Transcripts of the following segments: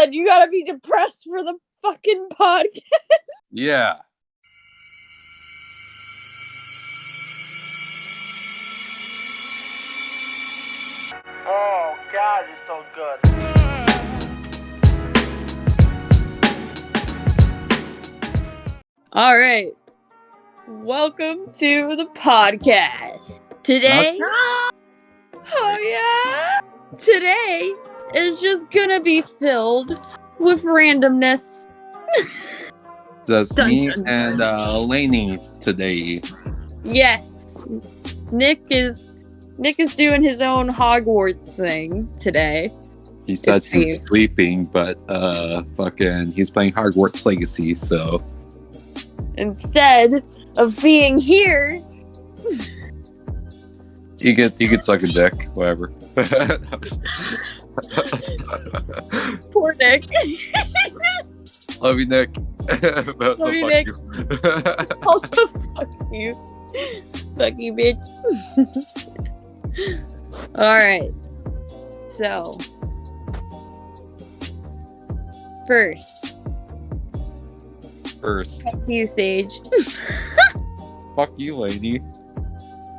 said you gotta be depressed for the fucking podcast. Yeah. Oh God, it's so good. All right. Welcome to the podcast. Today, oh yeah, today is just gonna be filled with randomness. That's Dun, me dun, and Lainey today. Yes, Nick is doing his own Hogwarts thing today. He said It he's seems. sleeping, but he's playing Hogwarts Legacy, so Instead of being here, you could suck a dick, whatever. poor Nick. Love you, Nick. Love you, Nick. Also, fuck you. Fuck you, bitch. Alright. So. First, fuck you, Sage. Fuck you, lady.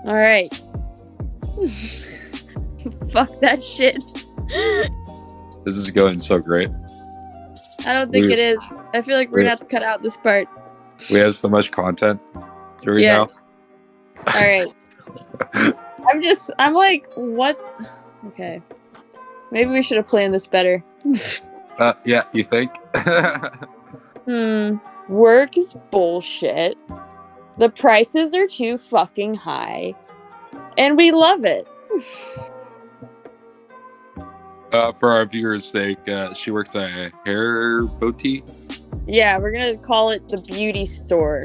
Alright. Fuck that shit. This is going so great. I don't think it is. I feel like we're gonna have to cut out this part. We have so much content. Do we Yes. Alright. I'm like, what? Okay. Maybe we should have planned this better. now? Yeah, you think? Work is bullshit. The prices are too fucking high. And we love it. For our viewers' sake, she works at a hair boutique Yeah, we're gonna call it the beauty store.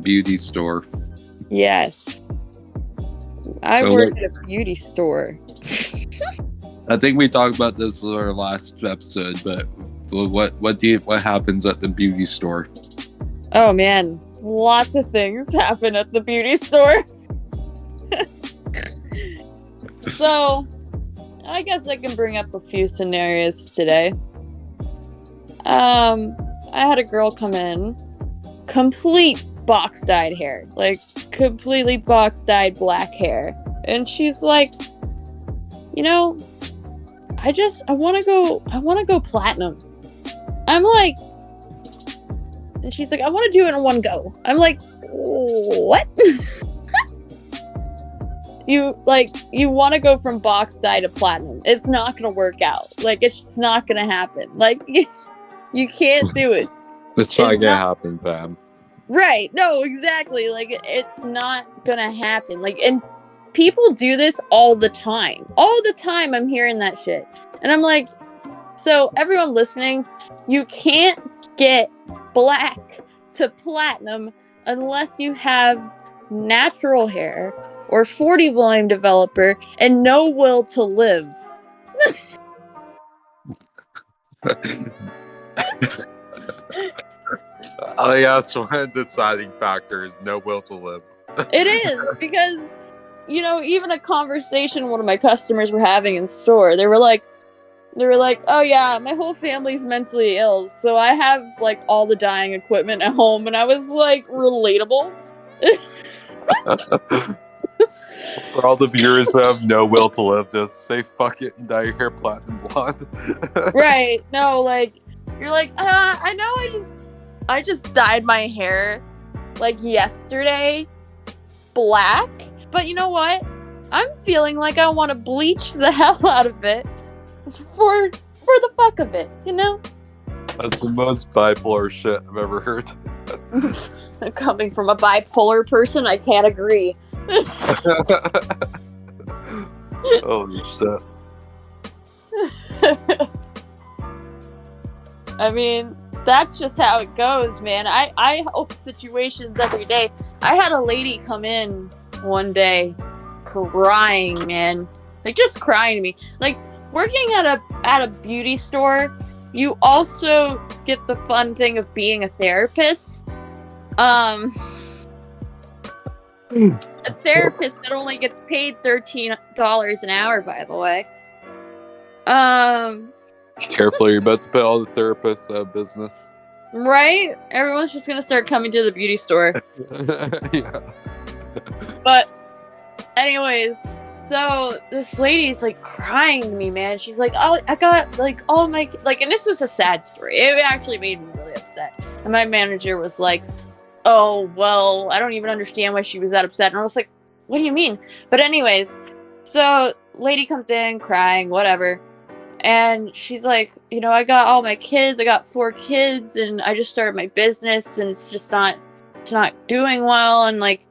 beauty store. Yes. I So, work at a beauty store. I think we talked about this in our last episode, but what happens at the beauty store? Oh man, lots of things happen at the beauty store. So, I guess I can bring up a few scenarios today. I had a girl come in, complete box-dyed hair, like completely box-dyed black hair, and she's like, you know, I want to go platinum. I'm like, and she's like, I want to do it in one go. I'm like, what? You want to go from box dye to platinum. It's not going to work out. Like, it's just not going to happen. Like, you can't do it. It's not gonna happen, fam. Right. No, exactly. Like, it's not going to happen. Like, and people do this all the time. All the time I'm hearing that shit. And I'm like, so everyone listening, you can't get black to platinum unless you have natural hair or 40 volume developer and no will to live. Oh yeah, that's one of the deciding factors. No will to live. It is, because, you know, even a conversation one of my customers were having in store, they were like, oh yeah, my whole family's mentally ill, so I have like all the dyeing equipment at home. And I was like, relatable. For all the viewers who have no will to live, just say fuck it and dye your hair platinum blonde. Right. No, like, you're like, I know I just dyed my hair like yesterday black, but you know what? I'm feeling like I want to bleach the hell out of it for the fuck of it, you know? That's the most bipolar shit I've ever heard. Coming from a bipolar person, I can't agree. Holy shit. I mean, that's just how it goes, man. I hope situations every day. I had a lady come in one day crying, man. Like, just crying to me. Like, working at a beauty store, you also get the fun thing of being a therapist. A therapist that only gets paid $13 an hour, by the way. Careful, you're about to put all the therapists out of business. Right? Everyone's just gonna start coming to the beauty store. Yeah. But anyways, so this lady's like crying to me, man. She's like, "Oh, I got like all my like," and this was a sad story. It actually made me really upset. And my manager was like, "Oh, well, I don't even understand why she was that upset." And I was like, "What do you mean?" But anyways, so lady comes in crying, whatever. And she's like, "You know, I got all my kids. I got 4 kids, and I just started my business, and it's not doing well, and like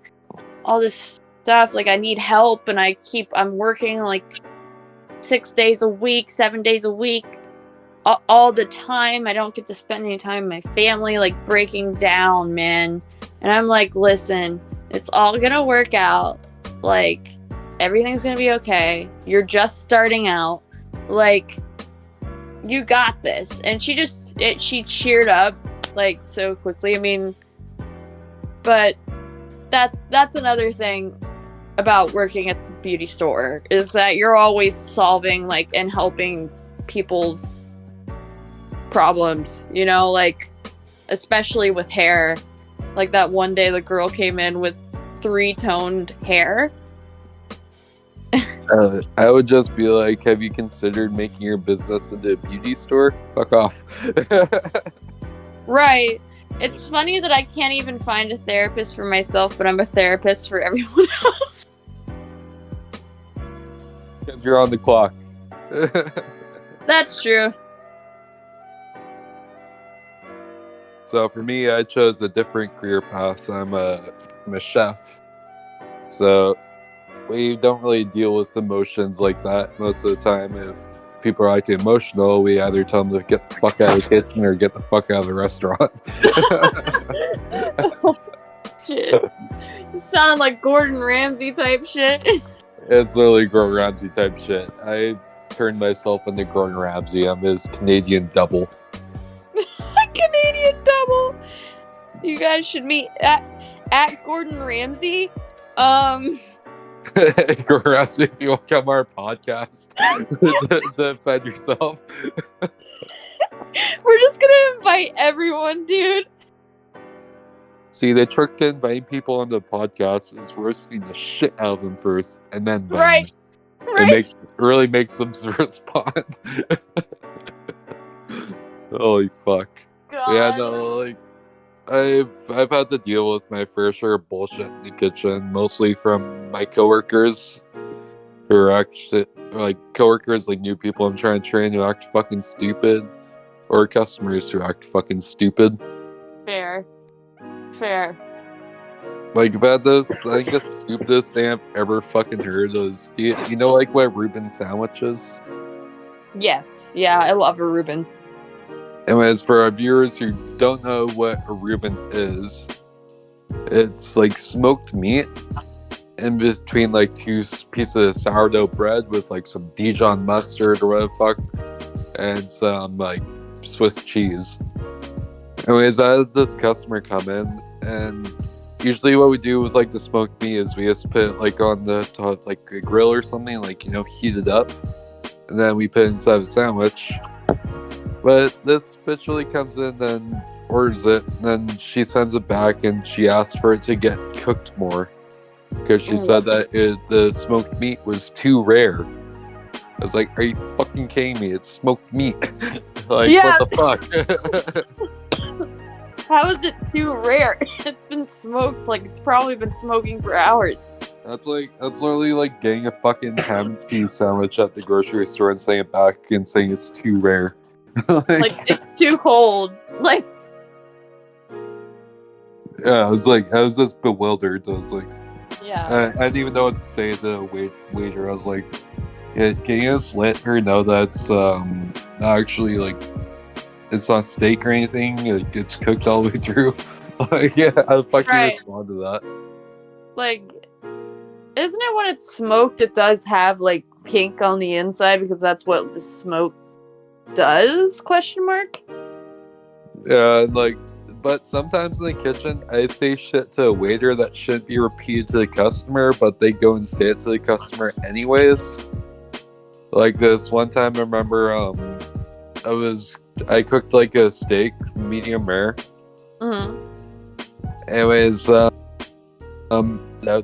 all this stuff. Like, I need help, and I'm working like 6 days a week, 7 days a week, all the time. I don't get to spend any time with my family. Like, breaking down, man." And I'm like, "Listen, it's all gonna work out. Like, everything's gonna be okay. You're just starting out. Like, you got this." And she cheered up like so quickly. I mean, but that's another thing about working at the beauty store, is that you're always solving like and helping people's problems, you know, like especially with hair. Like that one day the girl came in with 3-toned hair. I would just be like, have you considered making your business into a beauty store? Fuck off. Right. It's funny that I can't even find a therapist for myself, but I'm a therapist for everyone else. Because you're on the clock. That's true. So for me, I chose a different career path. I'm a chef. So we don't really deal with emotions like that most of the time. If people are acting emotional, we either tell them to get the fuck out of the kitchen or get the fuck out of the restaurant. Oh, shit. You sounded like Gordon Ramsay type shit. It's literally Gordon Ramsay type shit. I turned myself into Gordon Ramsay. I'm his Canadian double. Canadian double. You guys should meet at Gordon Ramsay. Gordon Ramsay, if you want to come on our podcast to defend yourself. We're just gonna invite everyone, dude. See, the trick to inviting people on the podcast is roasting the shit out of them first, and then inviting Right. them. Right. It really makes them respond. Holy fuck. God. Yeah, no, like I've had to deal with my fair share of bullshit in the kitchen, mostly from my coworkers, who are actually like coworkers, like new people I'm trying to train who act fucking stupid, or customers who act fucking stupid. Fair. Like, I've had this, I think the stupidest thing I've ever fucking heard is, you know, like what Reuben sandwich is? Yes. Yeah, I love a Reuben. Anyways, for our viewers who don't know what a Reuben is, it's like smoked meat in between like 2 pieces of sourdough bread with like some Dijon mustard or whatever the fuck, and some like Swiss cheese. Anyways, I had this customer come in, and usually what we do with like the smoked meat is we just put it like on the top, like a grill or something, like, you know, heat it up, and then we put it inside of a sandwich. But this bitch really comes in and orders it, and then she sends it back, and she asked for it to get cooked more because she said that the smoked meat was too rare. I was like, are you fucking kidding me? It's smoked meat. Like, Yeah. what the fuck? How is it too rare? It's been smoked. Like, it's probably been smoking for hours. That's literally like getting a fucking ham and cheese sandwich at the grocery store and saying it back and saying it's too rare. Like, it's too cold. Like, yeah, I was just bewildered. I was like, yeah. I didn't even know what to say to the waiter. I was like, yeah, can you just let her know that's not actually like, it's not steak or anything. Like, it's cooked all the way through. Like, yeah, how the fuck do you respond to that? Like, isn't it when it's smoked, it does have like pink on the inside because that's what the smoke does? Question mark. Yeah, like, but sometimes in the kitchen, I say shit to a waiter that shouldn't be repeated to the customer, but they go and say it to the customer anyways. Like this one time, I remember I cooked like a steak, medium rare. Mhm. Anyways, out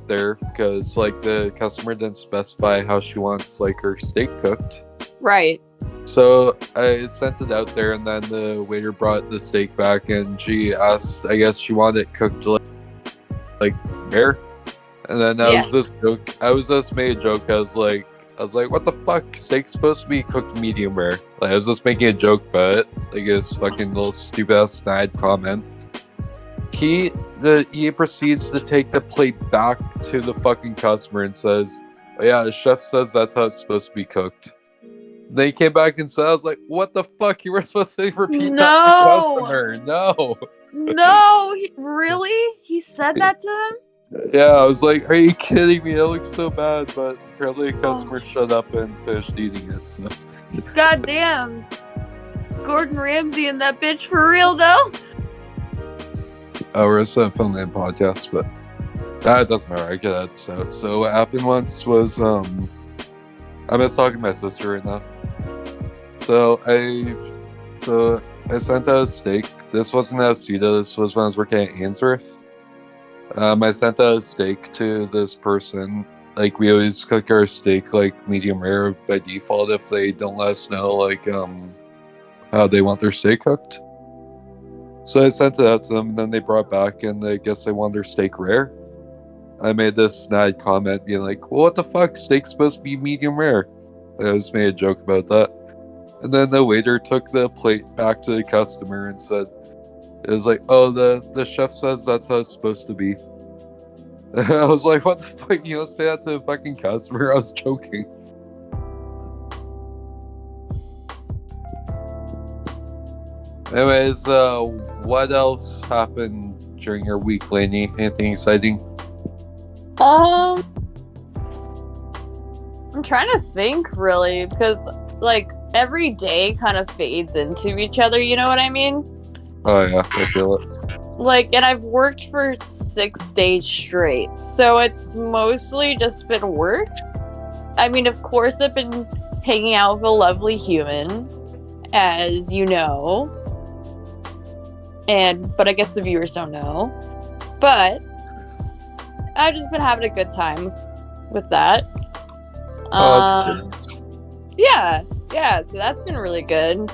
there because like the customer didn't specify how she wants like her steak cooked. Right. So I sent it out there, and then the waiter brought the steak back, and she asked, I guess she wanted it cooked like rare. And then I was just made a joke. I was like, what the fuck? Steak's supposed to be cooked medium rare. Like, I was just making a joke about it. Like, this fucking little stupid ass snide comment. He proceeds to take the plate back to the fucking customer and says, oh, yeah, the chef says that's how it's supposed to be cooked. Then he came back and said, I was like, what the fuck? You were supposed to repeat that to the customer. No. No, really? He said that to him? Yeah, I was like, are you kidding me? It looks so bad, but apparently the customer shut up and finished eating it, so. God damn. Gordon Ramsay and that bitch for real, though? Oh, we're just filming a podcast, but it doesn't matter. I get that. So what happened once was, I'm just talking to my sister right now. So I sent out a steak. This wasn't at Cedar. This was when I was working at Ainsworth. I sent out a steak to this person. Like, we always cook our steak like medium rare by default if they don't let us know like how they want their steak cooked. So I sent it out to them, and then they brought back, and I guess they want their steak rare. I made this snide comment being like, well, what the fuck? Steak's supposed to be medium rare. I just made a joke about that. And then the waiter took the plate back to the customer and said, it was like, oh, the chef says that's how it's supposed to be. I was like, what the fuck? You don't say that to the fucking customer. I was joking. Anyways, what else happened during your week, Lainey? Anything exciting? I'm trying to think, really, because, like, every day kind of fades into each other, you know what I mean? Oh, yeah, I feel it. Like, and I've worked for 6 days straight, so it's mostly just been work. I mean, of course, I've been hanging out with a lovely human, as you know. But I guess the viewers don't know. But I've just been having a good time with that. Yeah, so that's been really good.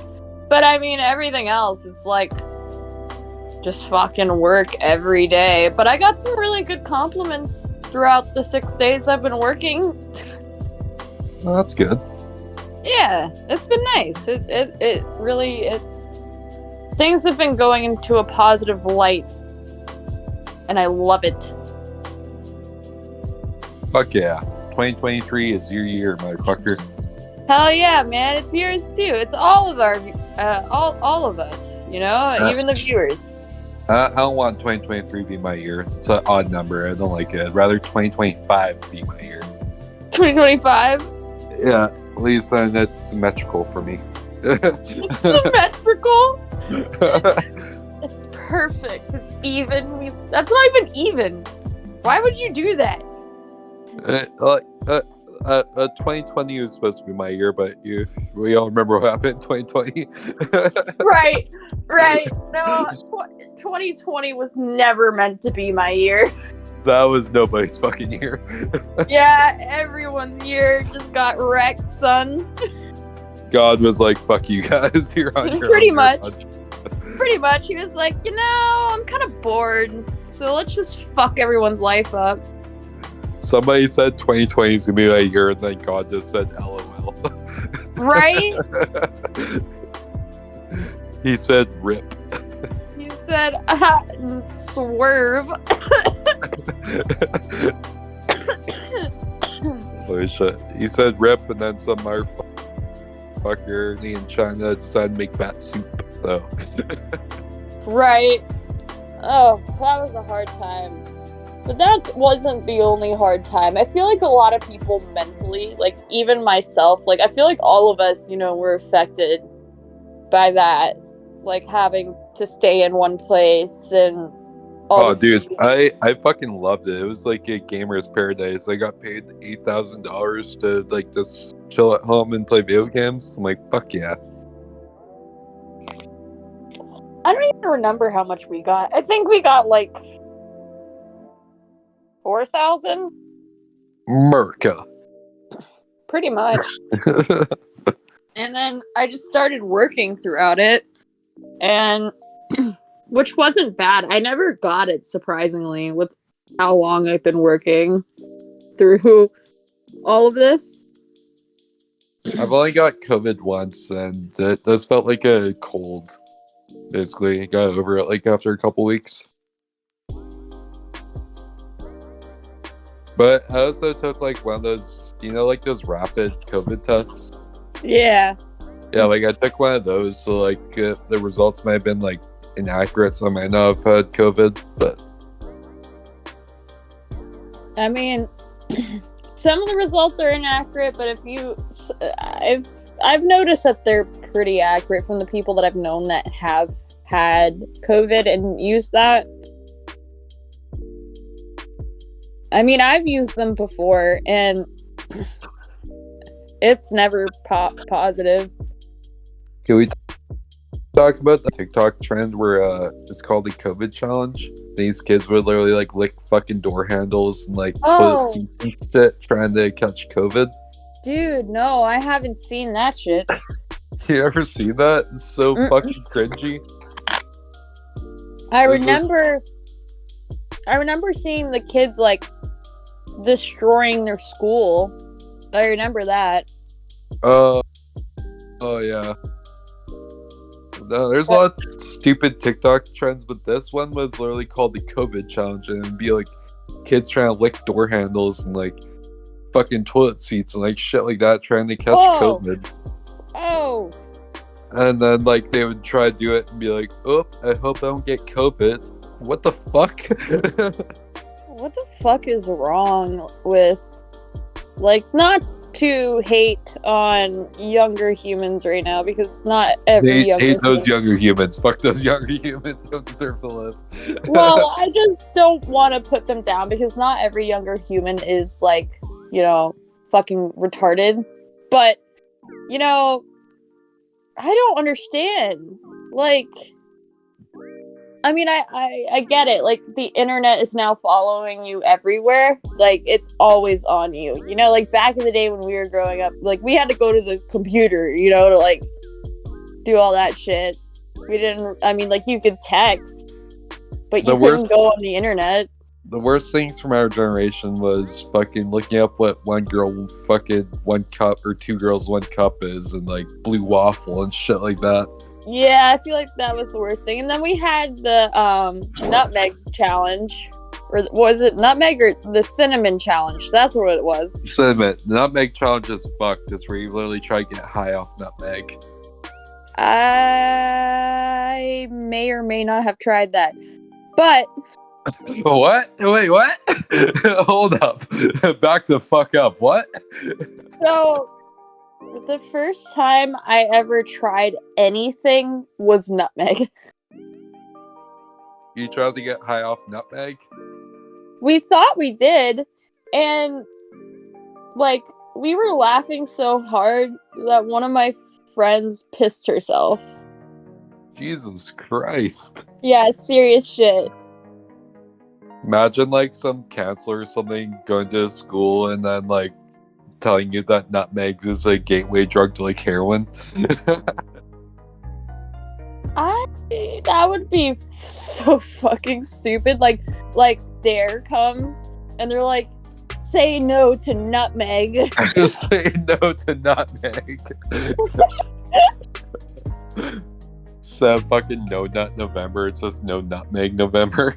But I mean, everything else, it's like just fucking work every day. But I got some really good compliments throughout the 6 days I've been working. Well, that's good. Yeah, it's been nice. It really, things have been going into a positive light, and I love it. Fuck yeah. 2023 is your year, motherfucker. Hell yeah, man. It's yours too. It's all of our, all of us, you know? Even the viewers. I don't want 2023 to be my year. It's an odd number. I don't like it. I'd rather 2025 be my year. 2025? Yeah, at least then it's symmetrical for me. It's symmetrical? It's perfect. It's even. That's not even even. Why would you do that? 2020 was supposed to be my year, but we all remember what happened in 2020. Right. No, 2020 was never meant to be my year. That was nobody's fucking year. Yeah, everyone's year just got wrecked, son. God was like, fuck you guys. You're on your Pretty own. much. Pretty much. He was like, I'm kind of bored, so let's just fuck everyone's life up. Somebody said 2020 is going to be my year, and then God just said LOL. Right? He said rip. He said, swerve. Holy shit. He said rip, and then some motherfucker in China decided to make bat soup, so. Right. Oh, that was a hard time. But that wasn't the only hard time. I feel like a lot of people mentally, like even myself, like I feel like all of us, were affected by that. Like having to stay in one place and all dude, I fucking loved it. It was like a gamer's paradise. I got paid $8,000 to like just chill at home and play video games. I'm like, fuck yeah. I don't even remember how much we got. I think we got like 4,000. Merca. Pretty much. And then I just started working throughout it, and which wasn't bad. I never got it, surprisingly, with how long I've been working through all of this. I've only got COVID once, and it does felt like a cold. Basically, I got over it like after a couple weeks. But I also took like one of those, like those rapid COVID tests. Yeah. Yeah, like I took one of those, so like the results might have been like inaccurate, so I might not have had COVID. But I mean, some of the results are inaccurate, but I've noticed that they're pretty accurate from the people that I've known that have had COVID and used that. I mean, I've used them before, and it's never positive. can we talk about the TikTok trend where it's called the COVID challenge? These kids would literally like lick fucking door handles and like toilet seats and shit trying to catch COVID. Dude, no, I haven't seen that shit. You ever seen that? It's so fucking cringy. I remember seeing the kids like destroying their school. I remember that. Oh yeah. No, there's a lot of stupid TikTok trends, but this one was literally called the COVID challenge, and it'd be like kids trying to lick door handles and like fucking toilet seats and like shit like that, trying to catch COVID. Oh. And then like they would try to do it and be like, "Oh, I hope I don't get COVID." What the fuck? What the fuck is wrong with, like, not to hate on younger humans right now, because not every They hate those younger humans. Fuck those younger humans. Don't deserve to live. Well, I just don't want to put them down, because not every younger human is like, fucking retarded. But, I don't understand. Like, I mean, I get it. Like, the internet is now following you everywhere. Like, it's always on you. Like, back in the day when we were growing up, like, we had to go to the computer, to, like, do all that shit. You could text, but you couldn't go on the internet. The worst things from our generation was fucking looking up what one girl fucking 1 cup or 2 girls 1 cup is, and, like, blue waffle and shit like that. Yeah, I feel like that was the worst thing. And then we had the nutmeg challenge. Or was it nutmeg or the cinnamon challenge? That's what it was. Cinnamon. The nutmeg challenge is fucked. It's where you literally try to get high off nutmeg. I may or may not have tried that. But... What? Wait, what? Hold up. Back the fuck up. What? So... the first time I ever tried anything was nutmeg. You tried to get high off nutmeg? We thought we did, and like we were laughing so hard that one of my friends pissed herself. Jesus Christ. Yeah, serious shit. Imagine like some counselor or something going to school and then like telling you that nutmeg is a gateway drug to like heroin. That would be so fucking stupid. Like Dare comes and they're like, say no to nutmeg. Say no to nutmeg. So fucking no nut November. It's just no nutmeg November.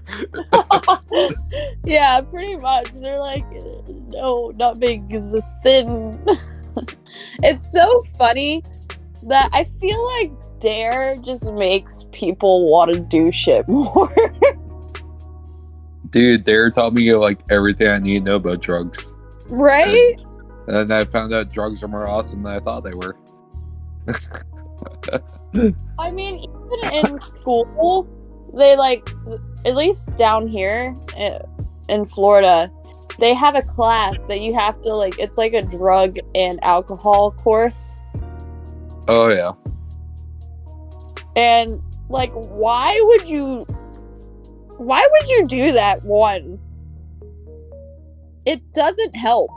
Yeah, pretty much. They're like, no, nutmeg is a sin. It's so funny that I feel like Dare just makes people want to do shit more. Dude, Dare taught me like everything I need to know about drugs. Right? And I found out drugs are more awesome than I thought they were. I mean, even in school, they like, at least down here in Florida, they have a class that you have to like, it's like a drug and alcohol course. Oh yeah. And Like, why would you do that? One, it doesn't help.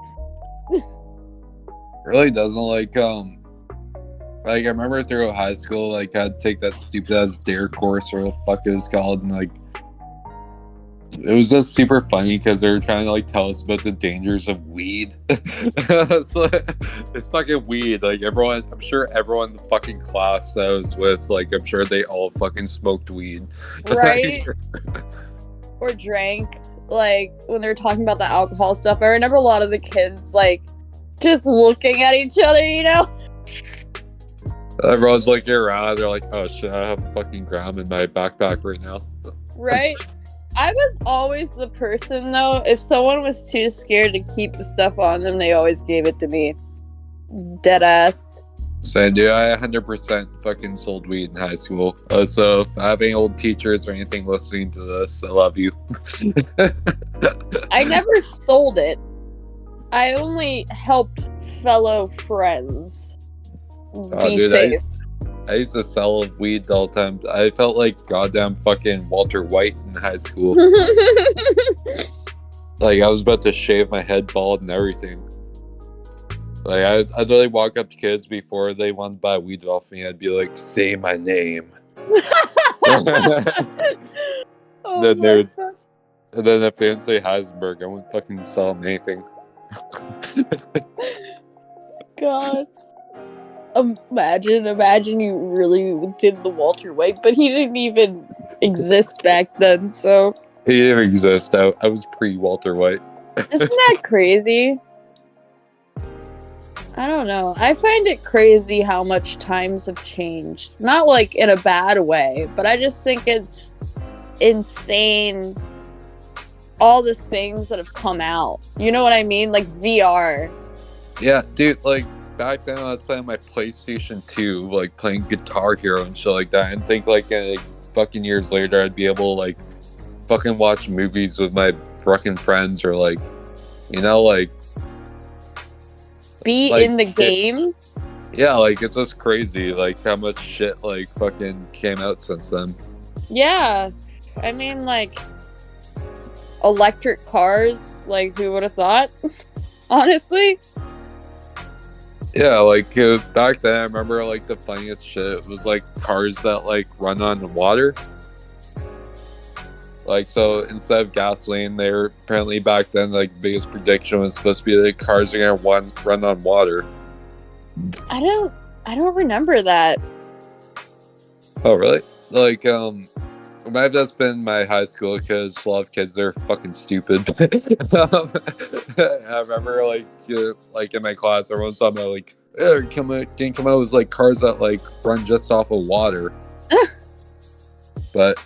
Really doesn't. Like I remember through high school, like I'd take that stupid ass dare course or what the fuck it was called, and like it was just super funny because they were trying to like tell us about the dangers of weed. It's fucking weed. Like everyone, I'm sure everyone in the fucking class that I was with, like I'm sure they all fucking smoked weed, Right? Or drank. Like when they were talking about the alcohol stuff, I remember a lot of the kids like just looking at each other, you know? Everyone's looking around. They're like, "Oh shit, I have a fucking gram in my backpack right now." Right? I was always the person, though, if someone was too scared to keep the stuff on them, they always gave it to me. Deadass. So, dude, I 100% fucking sold weed in high school. So, if I have any old teachers or anything listening to this, I love you. I never sold it. I only helped fellow friends be dude, safe. I used to sell weed all the time. I felt like goddamn fucking Walter White in high school. Like, I was about to shave my head bald and everything. Like, I'd really walk up to kids before they wanted to buy weed off me. I'd be like, "Say my name." Oh Then my they're- God. And then if they didn't say Heisenberg, I wouldn't fucking sell them anything. God. Imagine you really did the Walter White, but he didn't even exist back then, so He didn't exist. I was pre-Walter White. isn't that crazy? I don't know. I find it crazy how much times have changed. Not like in a bad way, but I just think it's insane all the things that have come out. You know what I mean? Like VR. Yeah, dude, like, back then I was playing my PlayStation 2, like, playing Guitar Hero and shit like that, and think, like, fucking years later I'd be able to, like, fucking watch movies with my fucking friends or, like, you know, like... Be like, in the game? Yeah, like, it's just crazy, like, how much shit, like, fucking came out since then. Yeah. I mean, like, electric cars, like, who would have thought? Honestly? Yeah, like, back then I remember, like, the funniest shit was, like, cars that, like, run on water. Like, so instead of gasoline, they were apparently back then, like, biggest prediction was supposed to be that cars are gonna run on water. I don't remember that. Oh, really? Like, it might have just been my high school because a lot of kids are fucking stupid. I remember, like in my class, everyone's talking about, like, yeah, can come out with, like, cars that, like, run just off of water. But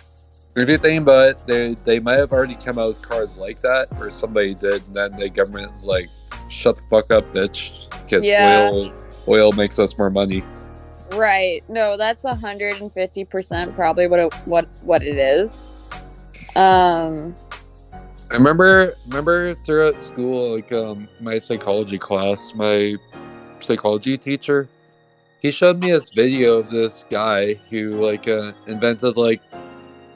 if you think about it, they might have already come out with cars like that, or somebody did, and then the government was like, "Shut the fuck up, bitch," because oil makes us more money. Right. No, that's 150% probably what it is. I remember throughout school, like, my psychology class, my psychology teacher, he showed me this video of this guy who, like, invented, like,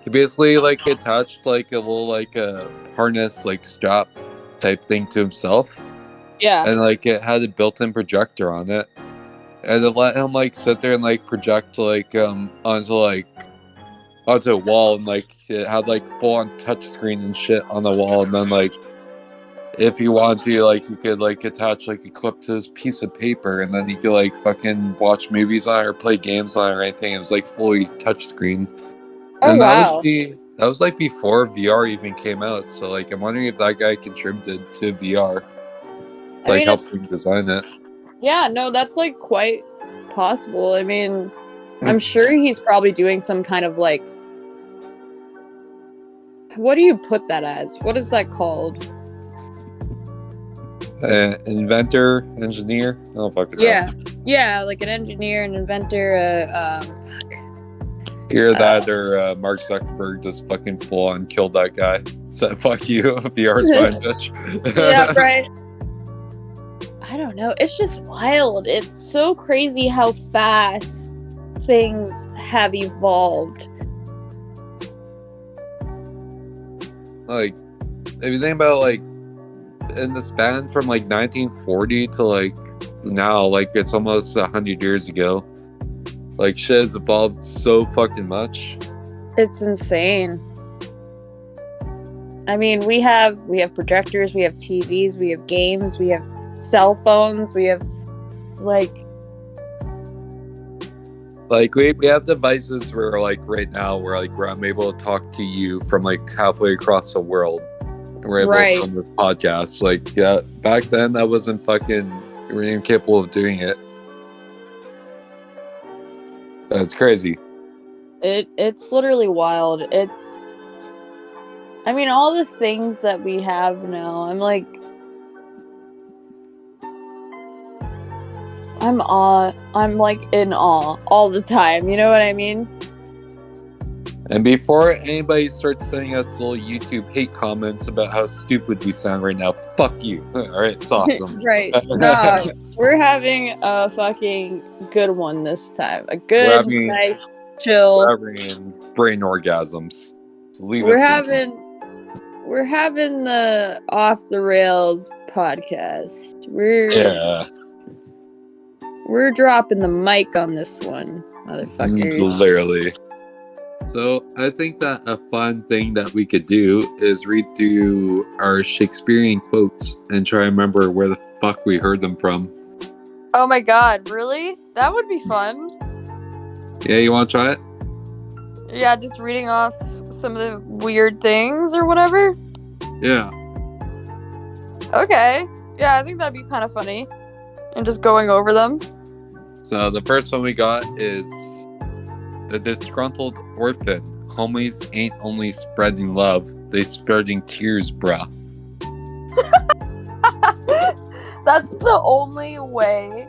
he basically, like, attached, like, a little, like, a harness, like, strap type thing to himself. Yeah. And, like, it had a built-in projector on it. And it let him, like, sit there and, like, project, like, onto a wall. And, like, it had, like, full-on touchscreen and shit on the wall. And then, like, if you want to, like, you could, like, attach, like, a clip to this piece of paper. And then you could, like, fucking watch movies on it or play games on it or anything. It was, like, fully touchscreen. Oh, And wow. that was like before VR even came out. So, like, I'm wondering if that guy contributed to VR, I like, mean, helped him design it. Yeah, no, that's, like, quite possible. I mean, I'm sure he's probably doing some kind of, like, what do you put that as? What is that called? Inventor, engineer. Oh, fuck it. Yeah. Yeah, like an engineer, an inventor, Either that or Mark Zuckerberg just fucking full on killed that guy. So, fuck you. VR's fine, bitch. yeah, right. I don't know. It's just wild. It's so crazy how fast things have evolved. like, if you think about, like, in the span from, like, 1940 to, like, now, like, it's almost 100 years ago. Like, shit has evolved so fucking much. It's insane. I mean, we have projectors, we have TVs, we have games, we have cell phones, we have, like... Like, we have devices where, like, right now, where, like, I'm able to talk to you from, like, halfway across the world. And we're able Right. to film this podcast. Like, yeah, back then, that wasn't fucking... We weren't even capable of doing it. That's crazy. It's literally wild. It's... I mean, all the things that we have now, I'm like... I'm like in awe all the time, you know what I mean? And before anybody starts sending us little YouTube hate comments about how stupid we sound right now, fuck you. Alright, it's awesome. Right. No, we're having a fucking good one this time. A good, having- nice, chill. We're having brain orgasms. So leave We're us in. having the Off the Rails podcast. We're dropping the mic on this one, motherfuckers. Literally. So I think that a fun thing that we could do is read through our Shakespearean quotes and try to remember where the fuck we heard them from. Oh my god, really? That would be fun. Yeah, you want to try it? Yeah, just reading off some of the weird things or whatever. Yeah. Okay. Yeah, I think that'd be kind of funny. And just going over them. So the first one we got is the disgruntled orphan. Homies ain't only spreading love, they spreading tears, bruh. That's the only way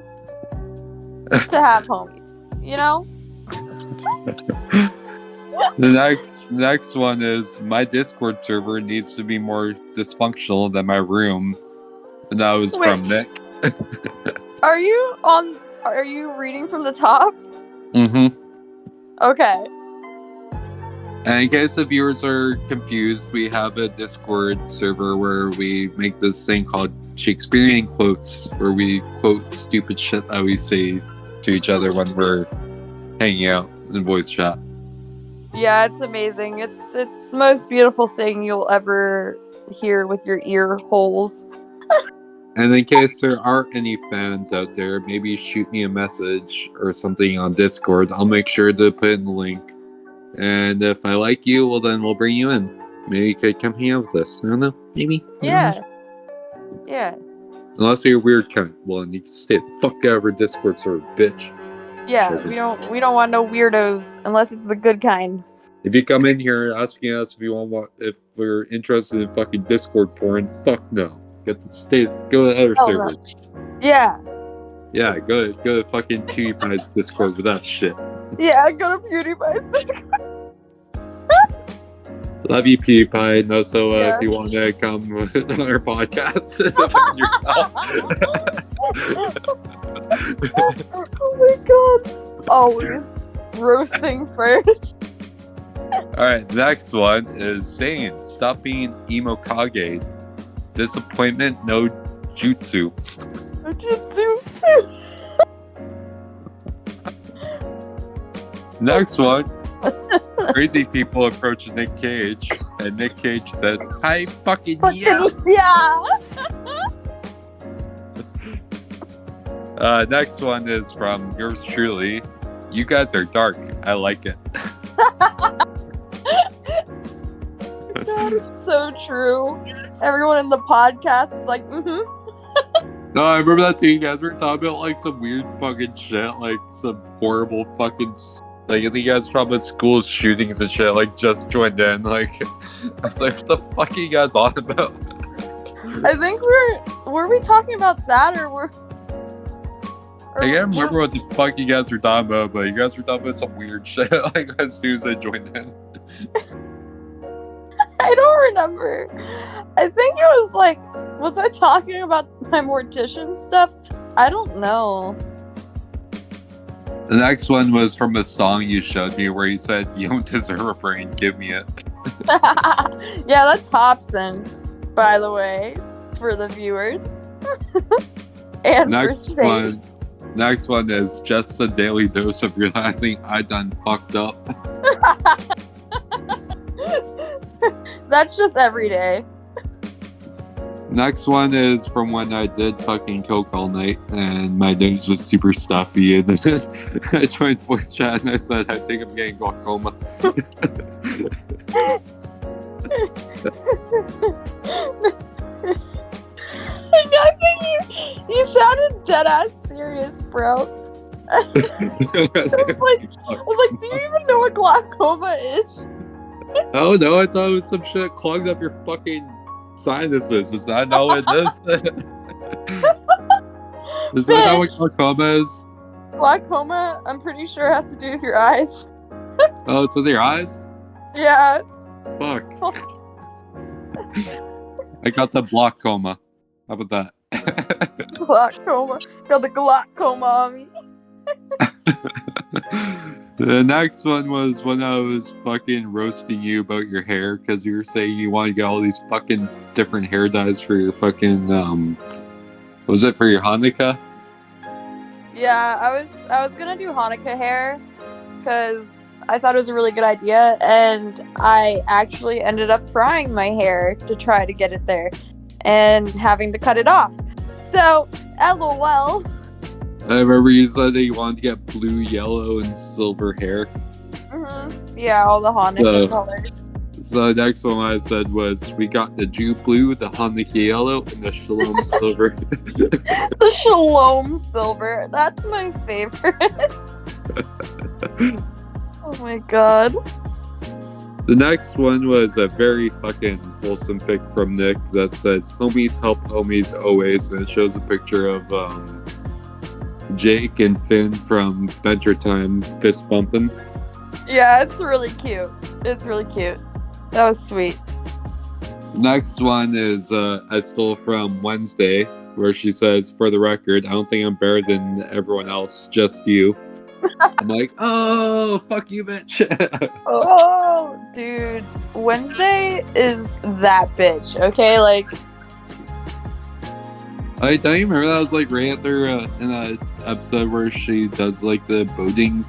to have homies, you know? The next one is my Discord server needs to be more dysfunctional than my room. And that was Wait. from Nick. Are you reading from the top? Mm-hmm. Okay. And in case the viewers are confused, we have a Discord server where we make this thing called Shakespearean quotes, where we quote stupid shit that we say to each other when we're hanging out in voice chat. Yeah, it's amazing. It's the most beautiful thing you'll ever hear with your ear holes. And in case there aren't any fans out there, maybe shoot me a message or something on Discord. I'll make sure to put in the link. And if I like you, well then we'll bring you in. Maybe you could come hang out with us. I don't know. Maybe. Yeah. Yeah. Unless you're a weird cunt. Well, then you can stay the fuck out of our Discord server, bitch. Yeah, Sure. we don't want no weirdos unless it's the good kind. If you come in here asking us if we're interested in fucking Discord porn, fuck no. Get to go to other Oh, no. servers. Yeah. Yeah, go to fucking PewDiePie's Discord with that shit. Yeah, go to PewDiePie's Discord. Love you, PewDiePie. And also, Yeah. if you want to come on our podcast, Oh my god. Always roasting first. Alright, next one is Sane. Stop being emo Kage. Disappointment, no jutsu. Jujutsu. Next one. Crazy people approach Nick Cage, and Nick Cage says, "Hi, fucking yeah." Yeah. Next one is from yours truly. You guys are dark. I like it. God, it's so true. Everyone in the podcast is like, mm-hmm. No, I remember that too. You guys were talking about like some weird fucking shit, like some horrible fucking. Like, I think you guys were talking about school shootings and shit. Like, just joined in. Like, I was like, what the fuck are you guys on about? I think were we talking about that or I can't remember what the fuck you guys were talking about, but you guys were talking about some weird shit. Like, as soon as I joined in. I don't remember. I think it was like, was I talking about my mortician stuff? I don't know. The next one was from a song you showed me where you said, "You don't deserve a brain, give me it." Yeah, that's Hobson, by the way, for the viewers. And Next for Sadie. one. Next one is just a daily dose of realizing I done fucked up. That's just every day. Next one is from when I did fucking coke all night and my nose was super stuffy, and I joined voice chat and I said I think I'm getting glaucoma. I think you sounded dead ass serious, bro. I was like, do you even know what glaucoma is? Oh no, I thought it was some shit that clogs up your fucking sinuses. Is that not what it is? Is that not what glaucoma is? Glaucoma, I'm pretty sure, has to do with your eyes. Oh, it's with your eyes? Yeah. Fuck. I got the glaucoma. How about that? Glaucoma. Got the glaucoma on me. The next one was when I was fucking roasting you about your hair because you were saying you want to get all these fucking different hair dyes for your fucking was it for your Hanukkah? Yeah, I was gonna do Hanukkah hair because I thought it was a really good idea, and I actually ended up frying my hair to try to get it there and having to cut it off. So, LOL. I remember you said that you wanted to get blue, yellow, and silver hair. Mm-hmm. Yeah, all the Hanukkah colors. So the next one I said was we got the Jew blue, the Hanukkah yellow, and the Shalom silver. The Shalom silver. That's my favorite. Oh my god. The next one was a very fucking wholesome pic from Nick that says homies help homies always, and it shows a picture of Jake and Finn from Adventure Time fist bumping. Yeah, it's really cute. It's really cute. That was sweet. Next one is I stole from Wednesday, where she says, for the record, I don't think I'm better than everyone else, just you. I'm like, oh, fuck you, bitch. Oh, dude. Wednesday is that bitch, okay? Like, I don't you remember that was like right after in an episode where she does like the boating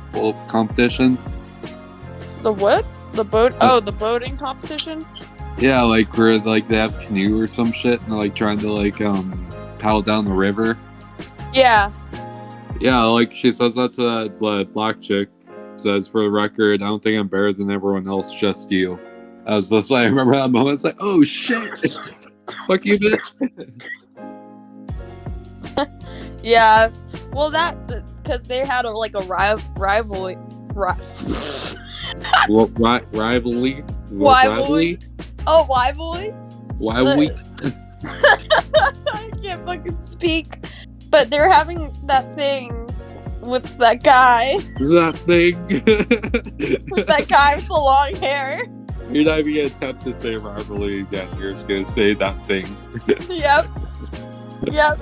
competition. the what? The boat? Oh, the boating competition? Yeah, like where like they have canoe or some shit and they're like trying to like paddle down the river. Yeah. Yeah, like she says that to that black chick. Says, for the record, I don't think I'm better than everyone else, just you. I was just like, I remember that moment. It's like, oh shit, fuck you, bitch. Yeah. Well, that because they had a rivalry. Rivalry. Rivalry. Oh, rivalry. Rivalry. I can't fucking speak. But they're having that thing with that guy. That thing. With that guy with the long hair. You're not even gonna attempt to say rivalry again. You're just gonna say that thing. Yep. Yep.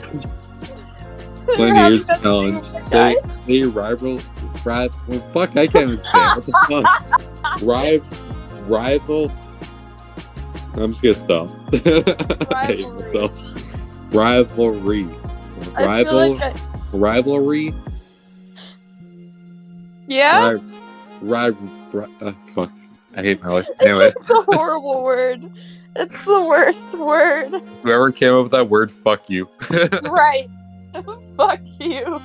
When you're spelling, say rival. Well, fuck, I can't even stand. What the fuck? Rival. I'm just gonna stop. I hate myself. Rivalry. Rivalry. Yeah. Fuck. I hate my life. Anyway, It's a horrible word. It's the worst word. whoever came up with that word, fuck you. Right. Fuck you.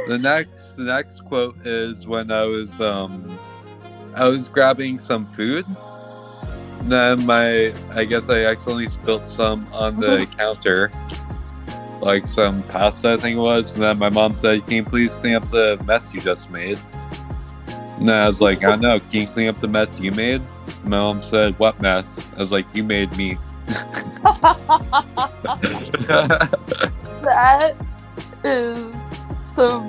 The next quote is when I was grabbing some food. Then I guess I accidentally spilled some on the counter, like some pasta I think it was. And then my mom said, "Can you please clean up the mess you just made?" And then I was like, "I don't know. Can you clean up the mess you made?" And my mom said, "What mess?" I was like, "You made me." That is some.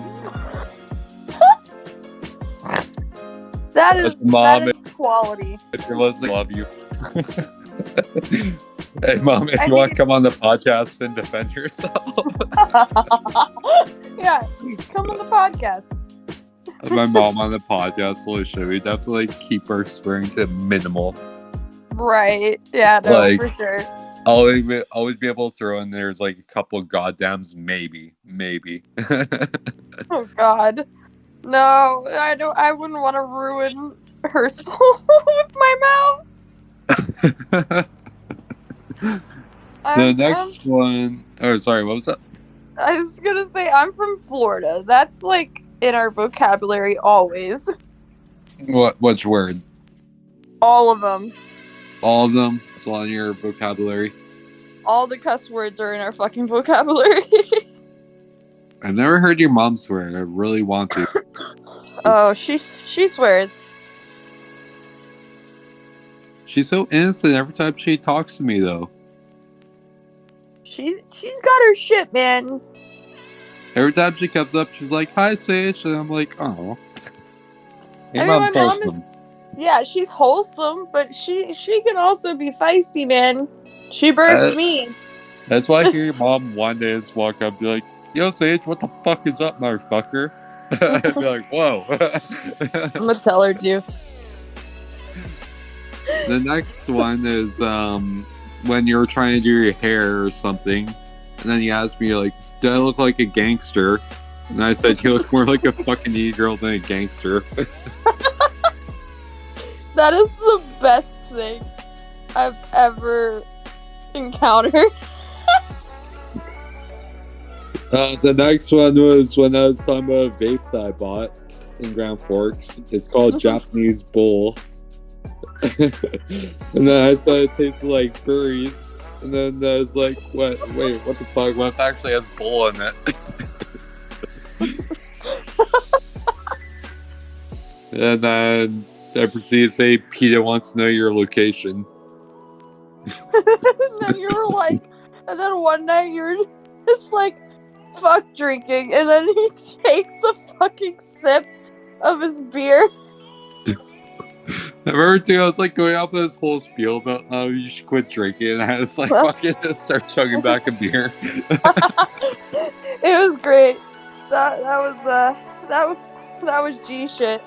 That is quality. If you're listening, I love you. Hey, Mom, if you want to come on the podcast and defend yourself. Yeah, come on the podcast. my mom on the podcast will show we definitely keep our swearing to minimal. Right. Yeah, no, Like- for sure. Always be able to throw in there's like a couple of goddams, maybe. Oh God. No, I wouldn't want to ruin her soul with my mouth. The next one. Oh, sorry. What was that? I was gonna say I'm from Florida. That's like in our vocabulary always. Which word? All of them. All of them. It's all in your vocabulary. All the cuss words are in our fucking vocabulary. I've never heard your mom swear. I really want to. Oh, she swears. She's so innocent every time she talks to me, though. She's got her shit, man. Every time she comes up, she's like, "Hi, Sage," and I'm like, "Oh." Your I mean, mom's my mom wholesome. Yeah, she's wholesome, but she can also be feisty, man. She birthed me. That's why I hear your mom one day just walk up and be like, "Yo, Sage, what the fuck is up, motherfucker?" I'd be like, "Whoa." I'm gonna tell her to. The next one is when you're trying to do your hair or something, and then you ask me like, "Do I look like a gangster?" And I said, "You look more like a fucking e-girl than a gangster." That is the best thing I've ever encountered. The next one was when I was talking about a vape that I bought in Grand Forks. It's called Japanese Bull. And then I said it tasted like furries. And then I was like, what? Wait, what the fuck? What if it actually has bull in it? And then I proceeded to say, PETA wants to know your location. And then you were like, and then one night you were just like, fuck drinking. And then he takes a fucking sip of his beer. I remember too, I was like going off this whole spiel about you should quit drinking, and I was like fucking just start chugging back a beer. It was great. That was G shit.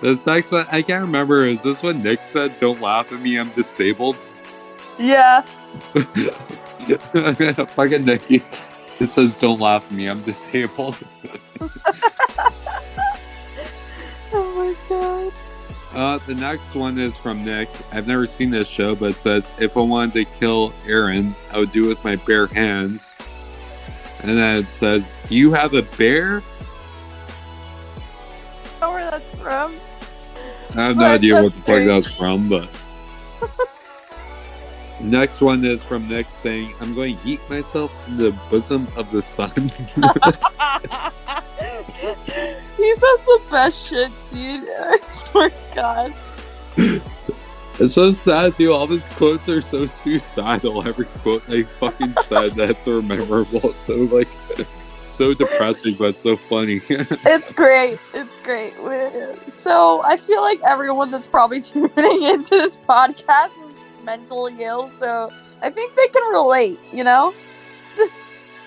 This next one, I can't remember. Is this what Nick said? "Don't laugh at me, I'm disabled." Yeah. Fucking Nick. It says, "Don't laugh at me, I'm disabled." Oh my god. The next one is from Nick. I've never seen this show, but it says, "If I wanted to kill Aaron, I would do it with my bare hands." And then it says, "Do you have a bear?" I don't know where that's from. I have no But idea what the that's fuck great. that's from, but. Next one is from Nick saying, "I'm going to eat myself in the bosom of the sun." He says the best shit, dude. I swear to God. It's so sad, dude. All his quotes are so suicidal. Every quote they fucking said that's so memorable. So, like, so depressing, but so funny. It's great. It's great. So I feel like everyone that's probably tuning into this podcast is mentally ill. So I think they can relate, you know?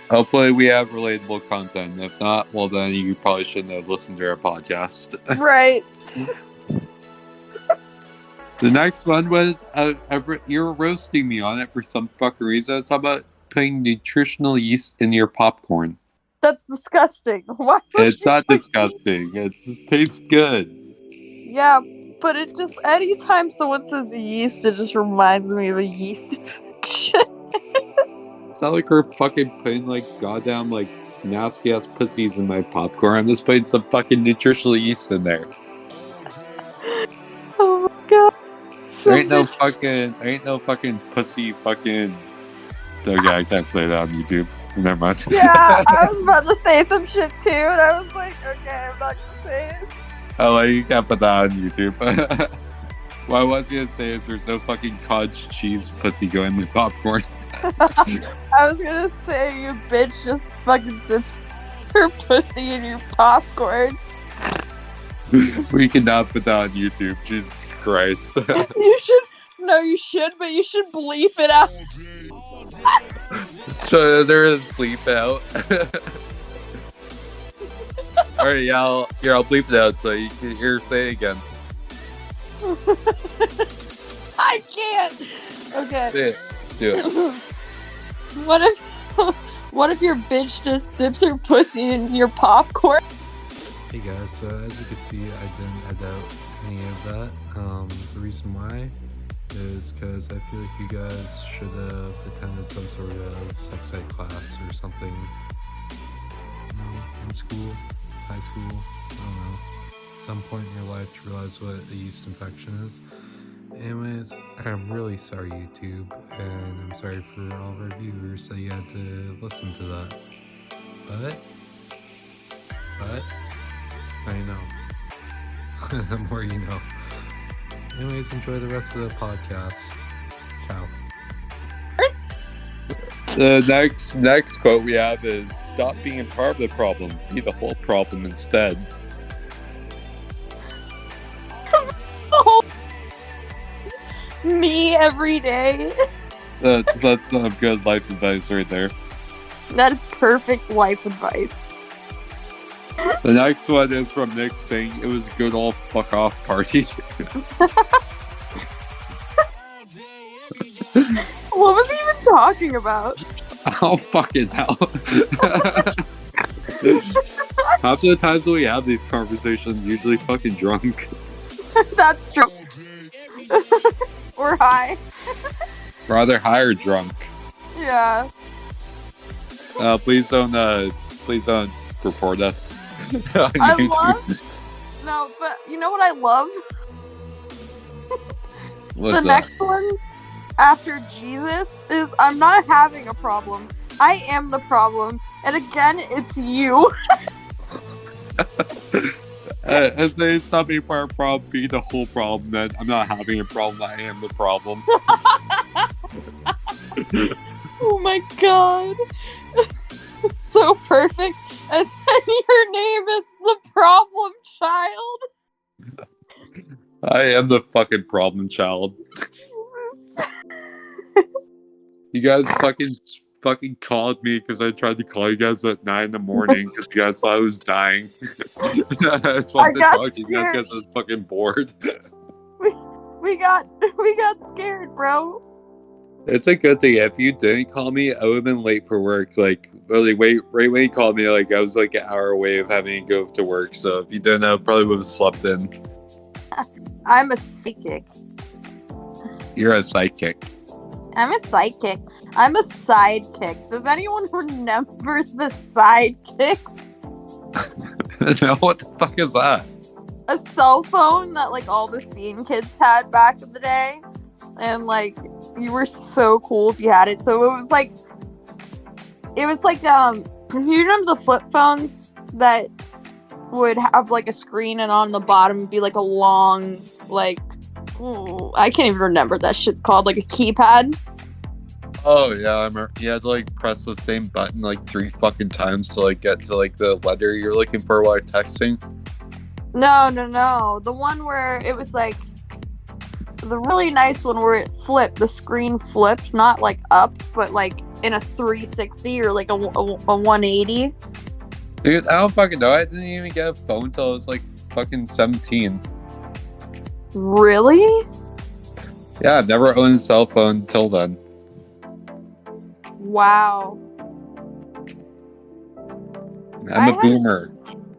Hopefully, we have relatable content. If not, well, then you probably shouldn't have listened to our podcast. Right. The next one was you were roasting me on it for some fucking reason. It's about putting nutritional yeast in your popcorn. That's disgusting. Why would It's you not put disgusting. It tastes good. yeast? Yeah, but it just, anytime someone says yeast, it just reminds me of a yeast infection. It's not like we're fucking putting like goddamn like nasty ass pussies in my popcorn. I'm just putting some fucking nutritional yeast in there. Oh my god. So There ain't no fucking pussy fucking. Okay, I can't say that on YouTube. Never mind. Yeah, I was about to say some shit too, and I was like, okay, I'm not gonna say it. Oh, like, you can't put that on YouTube. What I was gonna say is there's no fucking cottage cheese pussy going in the popcorn. I was gonna say you bitch just fucking dips her pussy in your popcorn. We cannot put that on YouTube. Jesus Christ. You should, no, you should, but you should bleep it out. So there is bleep out. Alright, yeah, I'll bleep it out so you can hear say it again. I can't. Okay. Say it. Do it. What if your bitch just dips her pussy in your popcorn? Hey guys, so as you can see, I didn't edit any of that. The reason why is because I feel like you guys should have attended some sort of sex ed class or something, in school, high school, I don't know, some point in your life to realize what a yeast infection is. Anyways, I'm really sorry YouTube, and I'm sorry for all of our viewers that you had to listen to that. But, now you know. The more you know. Anyways, enjoy the rest of the podcast. Ciao. The next quote we have is, "Stop being part of the problem, be the whole problem instead." Me every day. That's some good life advice right there. That is perfect life advice. The next one is from Nick saying, "It was a good old fuck off party." What was he even talking about? Oh, fucking hell. Half the times when we have these conversations, usually fucking drunk. That's true. Or high. Rather high or drunk. Yeah. Please don't report us. on I YouTube. No, but you know what I love? What's The that? next one after Jesus is, "I'm not having a problem. I am the problem. And again, it's you." And say it's not being part of the problem, be the whole problem. Then I'm not having a problem. I am the problem. Oh my god. It's so perfect. And then your name is the problem child. I am the fucking problem child. Jesus. You guys fucking called me because I tried to call you guys at 9 in the morning because you guys thought I was dying. I just wanted to got talk to you guys because I was fucking bored. We got scared, bro. It's a good thing. If you didn't call me, I would have been late for work. Like, really, right when you called me, like, I was like an hour away of having to go to work. So if you didn't, I probably would have slept in. I'm a psychic. You're a psychic. I'm a sidekick. I'm a sidekick. Does anyone remember the sidekicks? No, what the fuck is that? A cell phone that like all the scene kids had back in the day, and like you were so cool if you had it. So it was like you remember the flip phones that would have like a screen and on the bottom would be like a long like I can't even remember that shit's called, like a keypad. Oh yeah, I remember. You had to like press the same button like 3 fucking times to like get to like the letter you're looking for while texting. No. The one where it was like the really nice one where it flipped, the screen flipped, not like up, but like in a 360 or like a 180. Dude, I don't fucking know. I didn't even get a phone until I was like fucking 17. Really? Yeah, I've never owned a cell phone until then. Wow. I'm a boomer.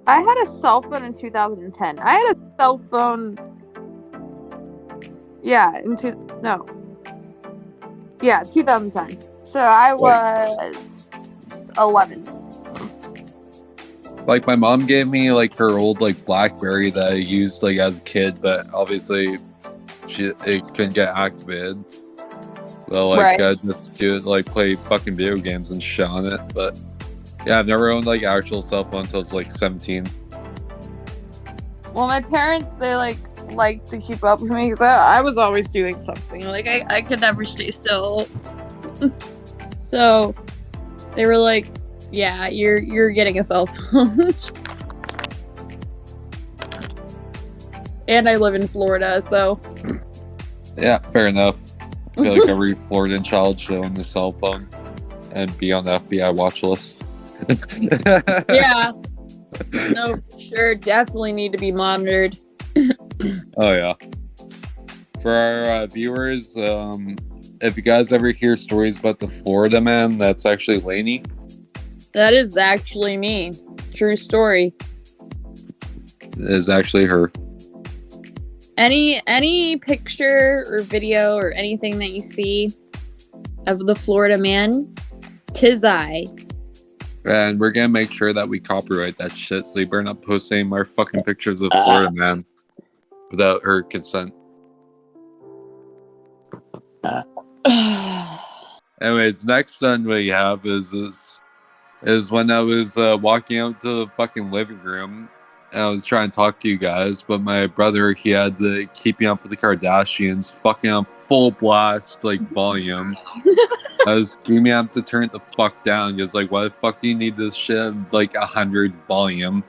I had a cell phone in 2010. I had a cell phone. Yeah, 2010. So I was 11. Like my mom gave me like her old like BlackBerry that I used like as a kid, but obviously it couldn't get activated. So like Right. I just do it like play fucking video games and shit on it. But yeah, I've never owned like actual cell phone until I was like 17. Well, my parents, they like to keep up with me because I was always doing something. Like I could never stay still. So they were like, "Yeah, you're getting a cell phone." And I live in Florida, so Yeah, fair enough. I feel like every Floridan child should own a cell phone and be on the FBI watch list. yeah. No, sure, definitely need to be monitored. Oh yeah. For our viewers, if you guys ever hear stories about the Florida man, that's actually Lainey. That is actually me. True story. It is actually her. Any picture or video or anything that you see of the Florida man, 'tis I. And we're gonna make sure that we copyright that shit, so you better not post any more fucking pictures of Florida man without her consent. Anyways, next one we have is when I was walking out to the fucking living room and I was trying to talk to you guys, but my brother, he had to keeping up with the Kardashians, fucking on full blast, like, volume. I was screaming at him to turn it the fuck down. He was like, why the fuck do you need this shit at, like, 100 volume?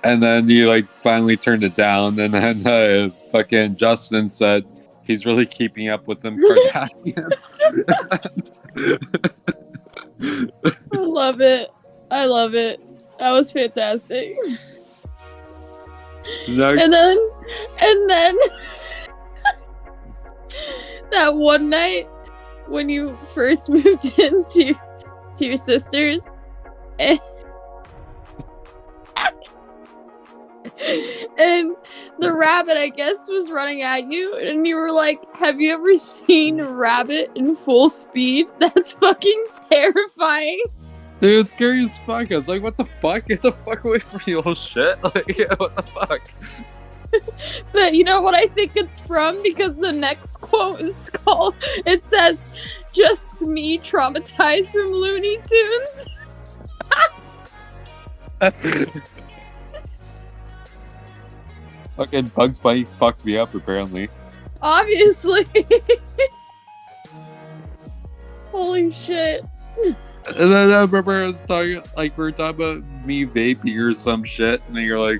And then he, like, finally turned it down, and then fucking Justin said, he's really keeping up with them Kardashians. I love it. I love it. That was fantastic. Next, And then that one night when you first moved into your sister's and the rabbit, I guess, was running at you, and you were like, have you ever seen a rabbit in full speed? That's fucking terrifying. dude, it was scary as fuck. I was like, what the fuck? Get the fuck away from me, old shit. Like, yeah, what the fuck? But you know what I think it's from? Because the next quote is called, it says, just me traumatized from Looney Tunes. Fucking Bugs Bunny fucked me up, apparently. Obviously. Holy shit. And then I remember I was talking, like, we were talking about me vaping or some shit, and then you're like,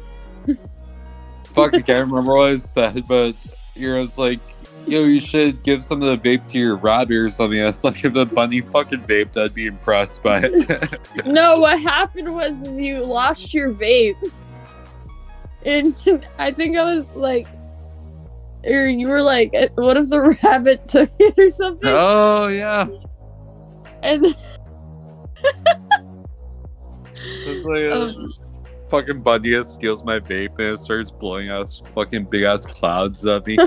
fuck, I can't remember what I said, but you're just like, yo, you should give some of the vape to your rabbit or something. I was like, if the bunny fucking vaped, I'd be impressed by it. No, what happened was is you lost your vape. And I think I was like, or you were like, what if the rabbit took it or something? Oh, yeah. And It's like, fucking bunny steals my vape and it starts blowing out fucking big ass clouds at me.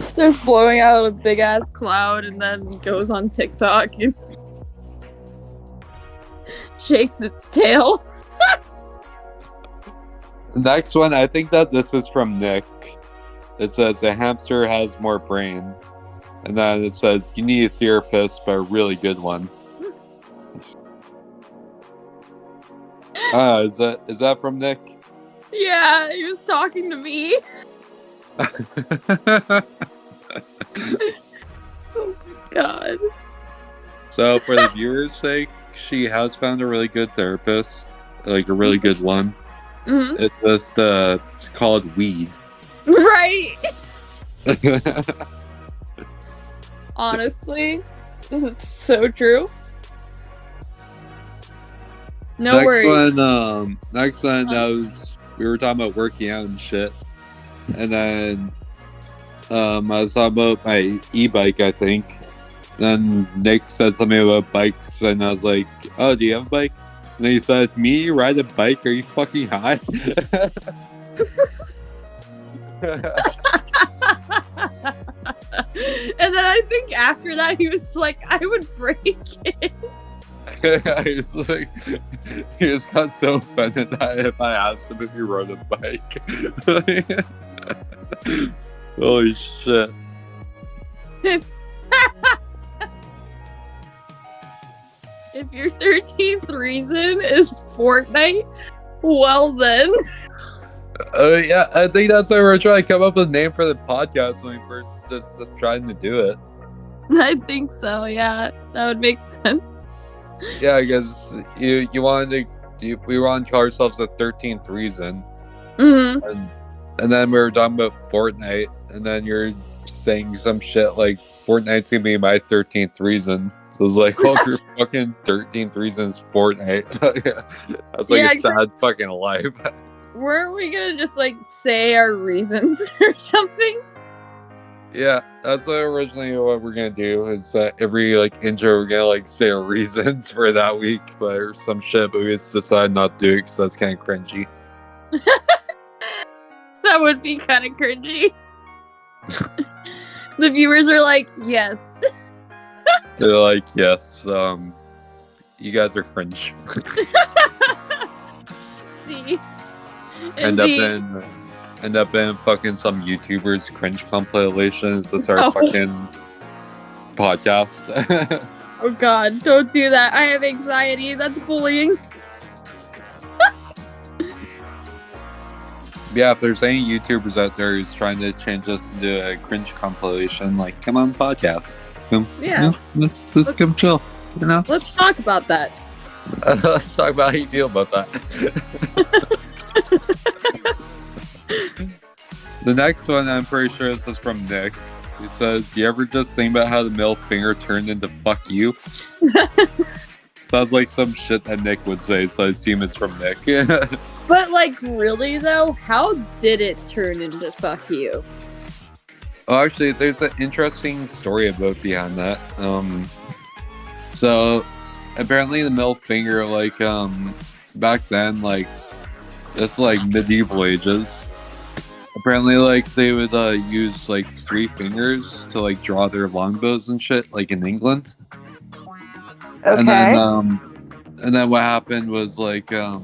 starts blowing out a big ass cloud and then goes on TikTok and shakes its tail. Next one, I think that this is from Nick. It says, a hamster has more brain. And then it says, you need a therapist, but a really good one. Is that from Nick? Yeah, he was talking to me. Oh my god. So for the viewers' sake, she has found a really good therapist, like a really good one. Mm-hmm. It's just it's called weed. Right. Honestly, it's so true. No worries. Next one, we were talking about working out and shit, and then I was talking about my e-bike, I think. Then Nick said something about bikes, and I was like, "Oh, do you have a bike?" And then he said, "Me ride a bike? Are you fucking high?" And then I think after that he was like, I would break it. He just got so offended that if I asked him if he rode a bike. Holy shit. If your 13th reason is Fortnite, well then. Yeah, I think that's why we're trying to come up with a name for the podcast when we first just trying to do it. I think so, yeah. That would make sense. Yeah, because we wanted to call ourselves the 13th reason. Mm-hmm. And then we were talking about Fortnite, and then you're saying some shit like Fortnite's gonna be my 13th reason. So it's like, oh, your fucking 13th reasons Fortnite. That's like Yeah, a sad fucking life. Weren't we gonna just like say our reasons or something? Yeah, that's what originally what we're gonna do is every like intro we're gonna like say our reasons for that week, but or some shit, but we just decided not to do it because that's kind of cringy. That would be kind of cringy. The viewers are like, yes. They're like, yes, you guys are cringe. See, end up in fucking some YouTubers cringe compilations to start fucking podcast. Oh god, don't do that. I have anxiety. That's bullying. Yeah, if there's any YouTubers out there who's trying to change us into a cringe compilation, like, come on podcast. Come, Yeah. Let's come chill. You know? Let's talk about that. Let's talk about how you feel about that. The next one, I'm pretty sure this is from Nick. He says, you ever just think about how the middle finger turned into fuck you? Sounds like some shit that Nick would say, so I assume it's from Nick. But like, really though, how did it turn into fuck you? Oh, actually, there's an interesting story about behind that. So apparently the middle finger, like, back then, like, it's like medieval ages. Apparently, like, they would use like 3 fingers to like draw their longbows and shit, like in England. Okay. And then what happened was like, I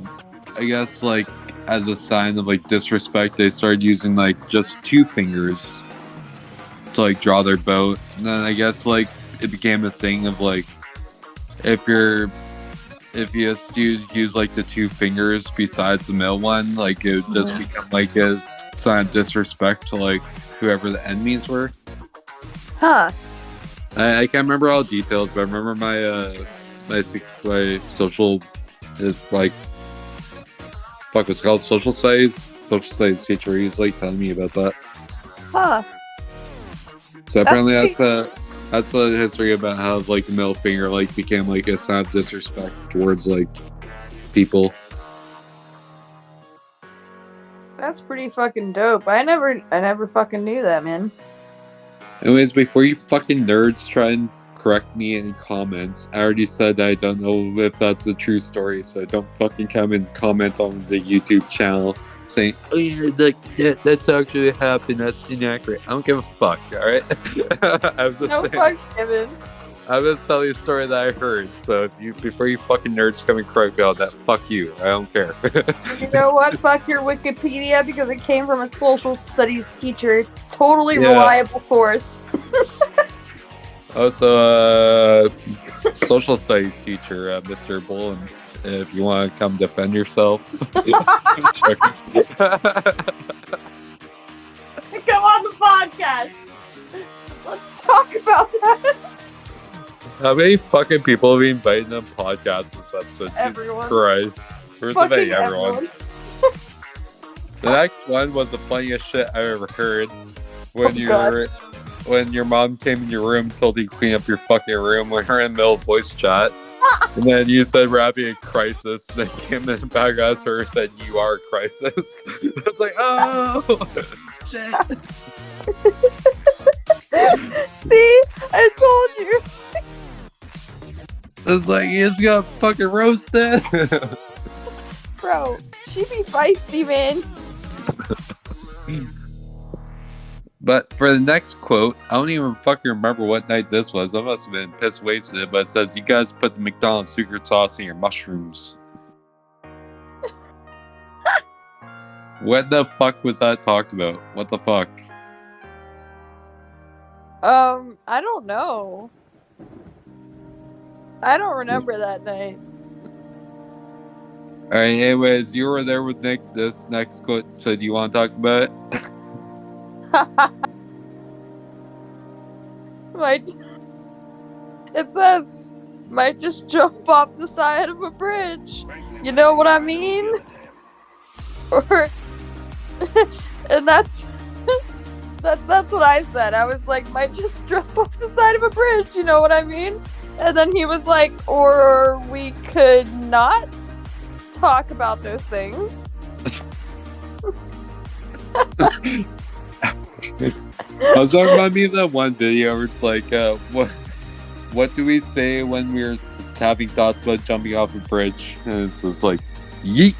guess like as a sign of like disrespect, they started using like just 2 fingers to like draw their bow. And then I guess like it became a thing of like if you just use like the 2 fingers besides the middle one, like it would just become like a sign of disrespect to like whoever the enemies were. Huh. I can't remember all the details, but I remember my social is like what's it called, social studies teacher. He's like telling me about that. Huh. So apparently that's the history about how like the middle finger like became like a sign of disrespect towards like people. That's pretty fucking dope. I never fucking knew that, man. Anyways, before you fucking nerds try and correct me in comments, I already said I don't know if that's a true story, so don't fucking come and comment on the YouTube channel saying, oh yeah, that's actually happened, that's inaccurate. I don't give a fuck, alright? Fuck, Kevin. I'm just telling you a story that I heard, so before you fucking nerds come and correct me on that, fuck you, I don't care. You know what? Fuck your Wikipedia because it came from a social studies teacher. Totally reliable source. Also, social studies teacher, Mr. Bull, and if you want to come defend yourself, Come on the podcast. Let's talk about that. How many fucking people have been invited on podcasts this episode? Everyone. Jesus Christ. First of all, everyone. The next one was the funniest shit I ever heard. When your mom came in your room and told you to clean up your fucking room when you're in the middle of voice chat. And then you said we're having a crisis. And then came in back at her and said you are a crisis. I was like, oh shit. See? I told you. It's like he just got fucking roasted. Bro, she be feisty, man. But for the next quote, I don't even fucking remember what night this was. I must have been piss wasted, but it says, you guys put the McDonald's secret sauce in your mushrooms. What the fuck was that talked about? What the fuck? I don't know. I don't remember that night. Alright, anyways, you were there with Nick. This next quote, so do you want to talk about it? It says, might just jump off the side of a bridge. You know what I mean? Or, and that's what I said. I was like, might just jump off the side of a bridge. You know what I mean? And then he was like, or we could not talk about those things. Does that remind me of that one video where it's like, what do we say when we're having thoughts about jumping off a bridge? And it's just like, yeet.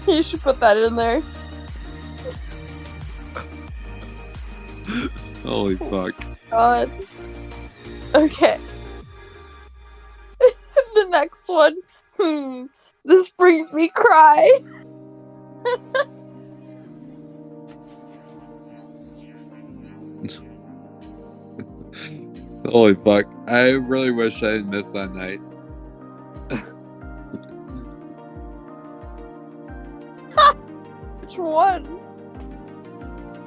You should put that in there. Holy fuck. God. Okay. The next one. This brings me cry. Holy fuck. I really wish I didn't miss that night. Which one?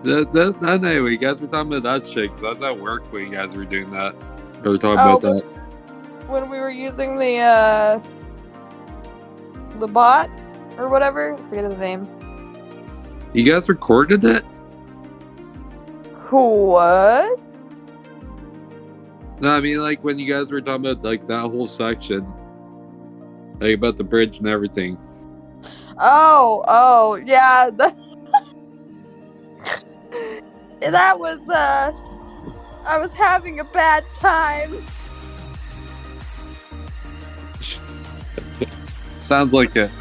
That night when you guys were talking about that shit, because I was at work when you guys were doing that. Or talking about that. When we were using the bot or whatever. I forget his name. You guys recorded it? What? No, I mean like when you guys were talking about like that whole section. Like about the bridge and everything. Oh, yeah. That was, I was having a bad time. Sounds like it.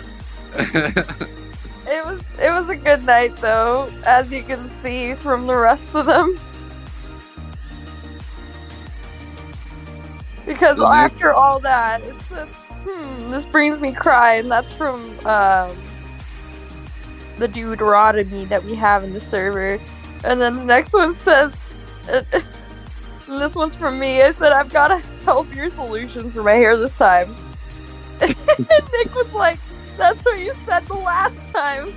It was a good night though, as you can see from the rest of them. Because after all that, it says, this brings me cry, and that's from the Deuteronomy that we have in the server. And then the next one says, and this one's from me, I said, I've got a healthier solution for my hair this time. And Nick was like, that's what you said the last time.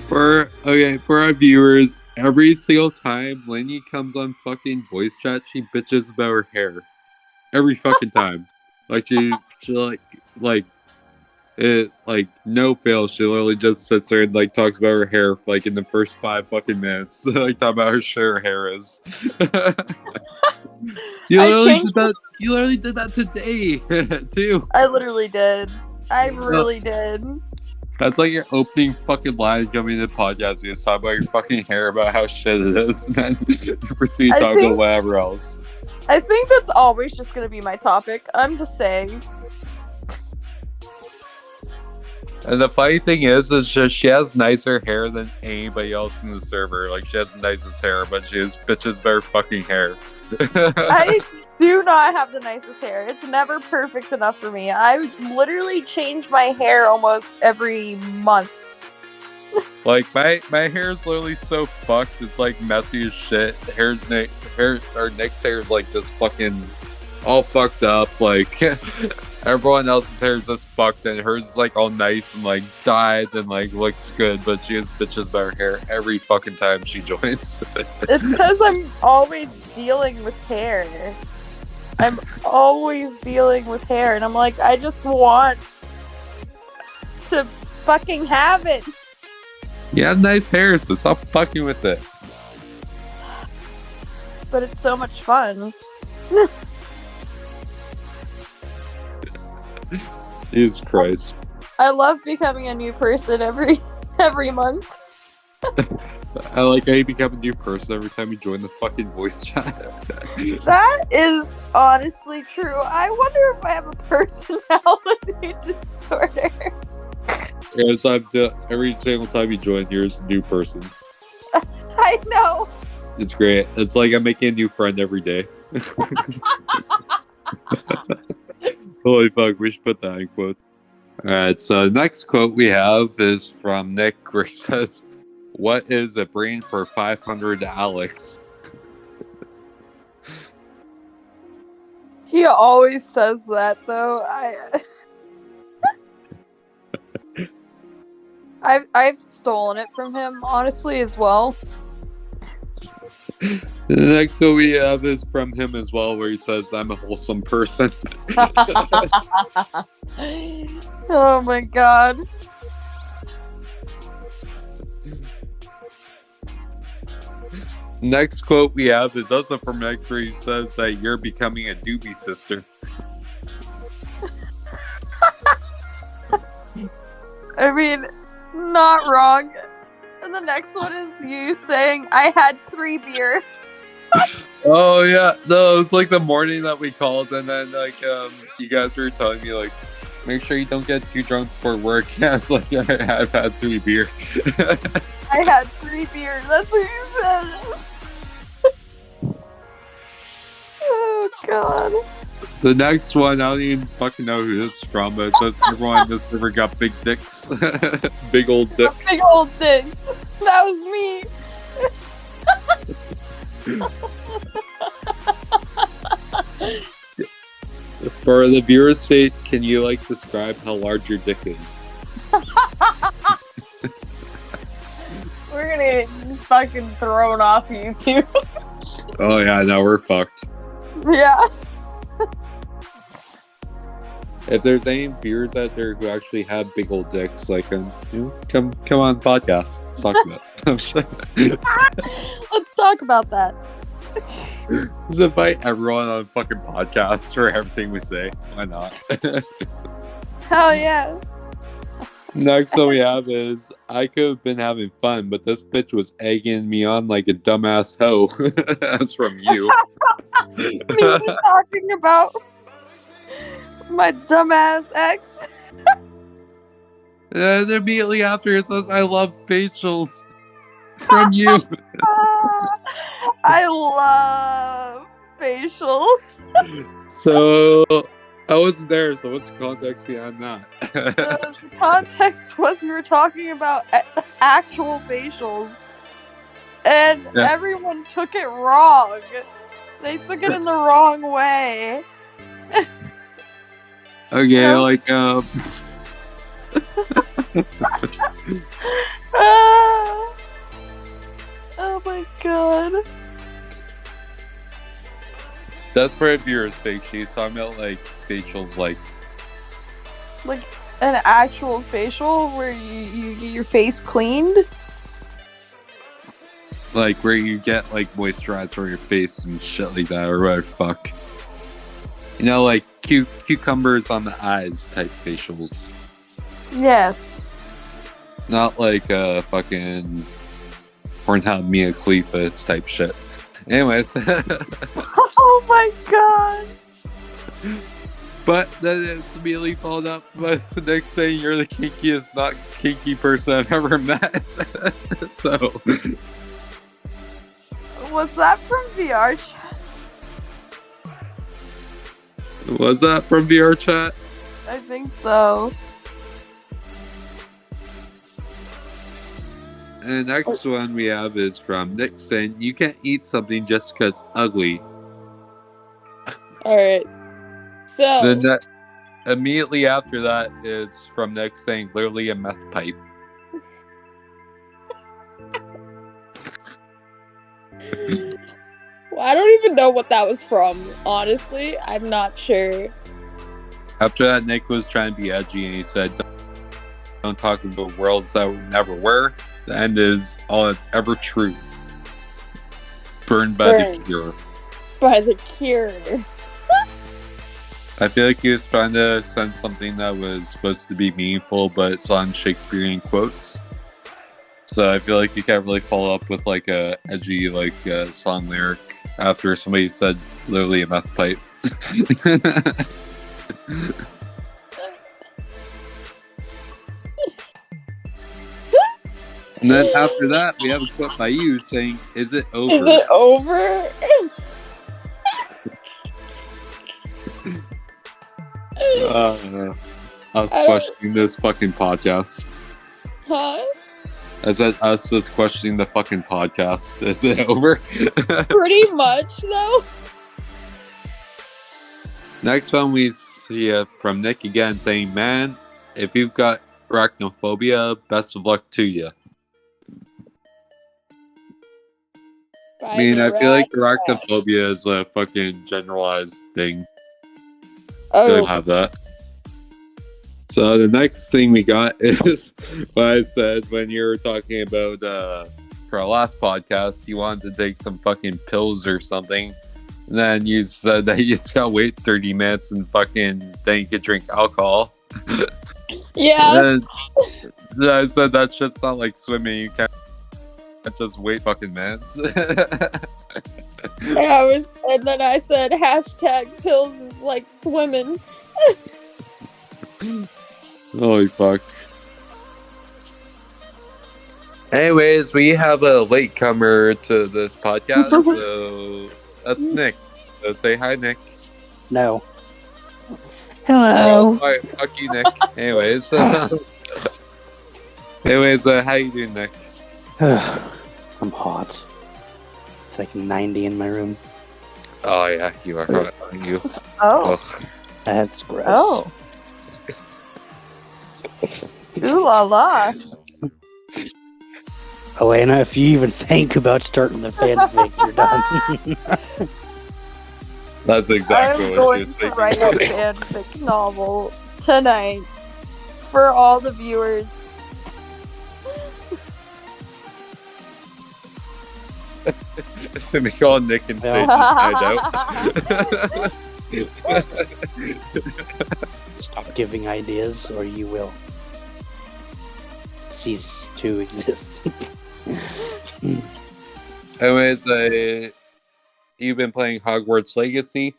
For our viewers, every single time Lenny comes on fucking voice chat, she bitches about her hair. Every fucking time. Like she no fail, she literally just sits there and like talks about her hair for, like in the first 5 fucking minutes. Like talking about how shit her hair is. You literally did that today too. I literally did. I really did. That's like your opening fucking line coming to the podcast. You just talk about your fucking hair, about how shit it is, and then you proceed to talk about whatever else. I think that's always just gonna be my topic. I'm just saying. And the funny thing is just she has nicer hair than anybody else in the server. Like, she has the nicest hair, but she has bitches about her fucking hair. I do not have the nicest hair. It's never perfect enough for me. I literally change my hair almost every month. Like, my hair is literally so fucked. It's like messy as shit. Nick's hair is like this fucking all fucked up. Like, everyone else's hair is just fucked, and hers is like all nice and like dyed and like looks good, but she has bitches about her hair every fucking time she joins. It's because I'm always dealing with hair. I'm always dealing with hair, and I'm like, I just want to fucking have it. You have nice hair, so stop fucking with it. But it's so much fun. Jesus Christ. I love becoming a new person every month. I like how you become a new person every time you join the fucking voice chat. That is honestly true. I wonder if I have a personality disorder. Yes, every single time you join, you're just a new person. I know. It's great. It's like I'm making a new friend every day. Holy fuck, we should put that in quotes. Alright, so next quote we have is from Nick, where he says, "What is a brain for 500 Alex?" He always says that, though. I've stolen it from him, honestly, as well. The next quote we have is from him as well, where he says, "I'm a wholesome person." Oh my god. Next quote we have is also from X, where he says that you're becoming a doobie sister. I mean, not wrong. And the next one is you saying, I had 3 beer. Oh yeah, no, it's like the morning that we called, and then like you guys were telling me like, make sure you don't get too drunk for work. Yeah, it's like I've had 3 beer. I had 3 beer. That's what you said. Oh god. The next one, I don't even fucking know who this is from, but it says everyone in this river got big dicks. Big old dicks. Big old dicks. That was me. For the viewer's sake, can you like describe how large your dick is? We're gonna get fucking thrown off YouTube. Oh yeah, now we're fucked. Yeah. If there's any viewers out there who actually have big old dicks, like you know, come on podcast, let's talk about it. Let's talk about that. Let's invite everyone on a fucking podcast for everything we say. Why not? Hell yeah. Next one we have is, I could have been having fun, but this bitch was egging me on like a dumbass hoe. That's from you. Me talking about my dumbass ex. And immediately after it says, I love facials. From you. I love facials. So, I wasn't there, so what's the context behind that? The context was we were talking about actual facials. And Yeah. everyone took it wrong. They took it in the wrong way. Okay, No. like, Ah. Oh my god. that's for a viewer's sake. She's talking about, like, facials, like, Like an actual facial where you get your face cleaned? where you get, like, moisturizer on your face and shit like that, or whatever, fuck. You know, like, cucumbers on the eyes type facials. Yes. Not like, fucking Pornhub Mia Khalifa type shit. Anyways. Oh my god. But then it's immediately followed up by the next saying, you're the kinkiest, not kinky person I've ever met. So, Was that from VR chat? was that from VR chat? I think so. And the next one we have is from Nick saying, you can't eat something just because it's ugly. Alright. So Then immediately after that, it's from Nick saying, literally a meth pipe. I don't even know what that was from, honestly. I'm not sure. After that, Nick was trying to be edgy and he said, don't talk about worlds that never were. The end is all that's ever true. Burned by the Burned. Cure. By the Cure. I feel like he was trying to send something that was supposed to be meaningful, but it's on Shakespearean quotes. So I feel like you can't really follow up with like a edgy song lyric after somebody said literally a meth pipe. And then after that, we have a quote by you saying, "Is it over?" Is it over? Us questioning this fucking podcast. Huh? I said us just questioning the fucking podcast. Is it over? Pretty much, though. Next one we see from Nick again saying, man, if you've got arachnophobia, best of luck to you. I mean, I feel like arachnophobia is a fucking generalized thing. I don't Oh, have that. So the next thing we got is what I said when you were talking about for our last podcast, you wanted to take some fucking pills or something. And then you said that you just gotta wait 30 minutes and fucking then you could drink alcohol. Yeah. And then I said that shit's not like swimming. You can't just wait fucking minutes. And then I said hashtag pills is like swimming. Holy fuck. Anyways, we have a latecomer to this podcast, so that's Nick. So say hi, Nick. No. Hello. Alright, fuck you, Nick. Anyways, how you doing, Nick? I'm hot. It's like 90 in my room. Oh yeah, you are hot. You. Oh. That's gross. Oh. Ooh la la. Elena, if you even think about starting the fanfic, you're done. That's exactly I'm what going she was to thinking. write a fanfic novel tonight for all the viewers. So we call Nick and say just hide out. Stop giving ideas, or you will cease to exist. Anyways, you've been playing Hogwarts Legacy.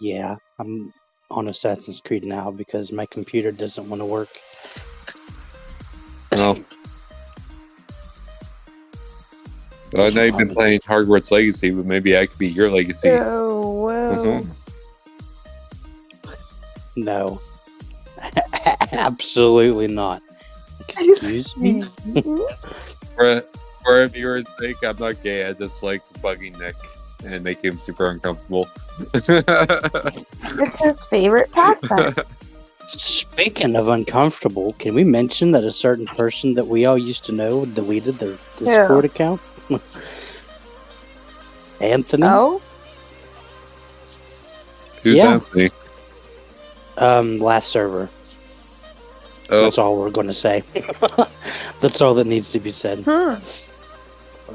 Yeah, I'm on Assassin's Creed now because my computer doesn't want to work. Oh. Well, I know you've been playing Hogwarts Legacy, but maybe I could be your legacy. Oh, wow. Mhm. No. Absolutely not. Excuse me? For our viewers' sake, I'm not gay. I just like bugging Nick and make him super uncomfortable. It's his favorite pastime. Speaking of uncomfortable, can we mention that a certain person that we all used to know deleted their Discord account? Anthony? Oh? Who's Yeah. Anthony? Last server. Oh, That's all we're going to say. That's all that needs to be said. Hmm.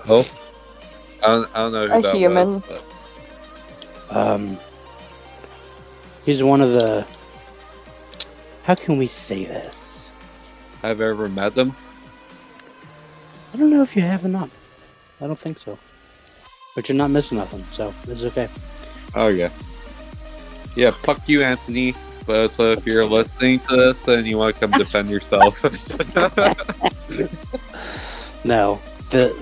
oh. I don't know who A that human. was. But... He's one of the... How can we say this? Have you ever met them? I don't know if you have or not. I don't think so. But you're not missing nothing, so it's okay. Oh, yeah. Yeah, fuck you, Anthony. But so if you're listening to this and you want to come defend yourself. No.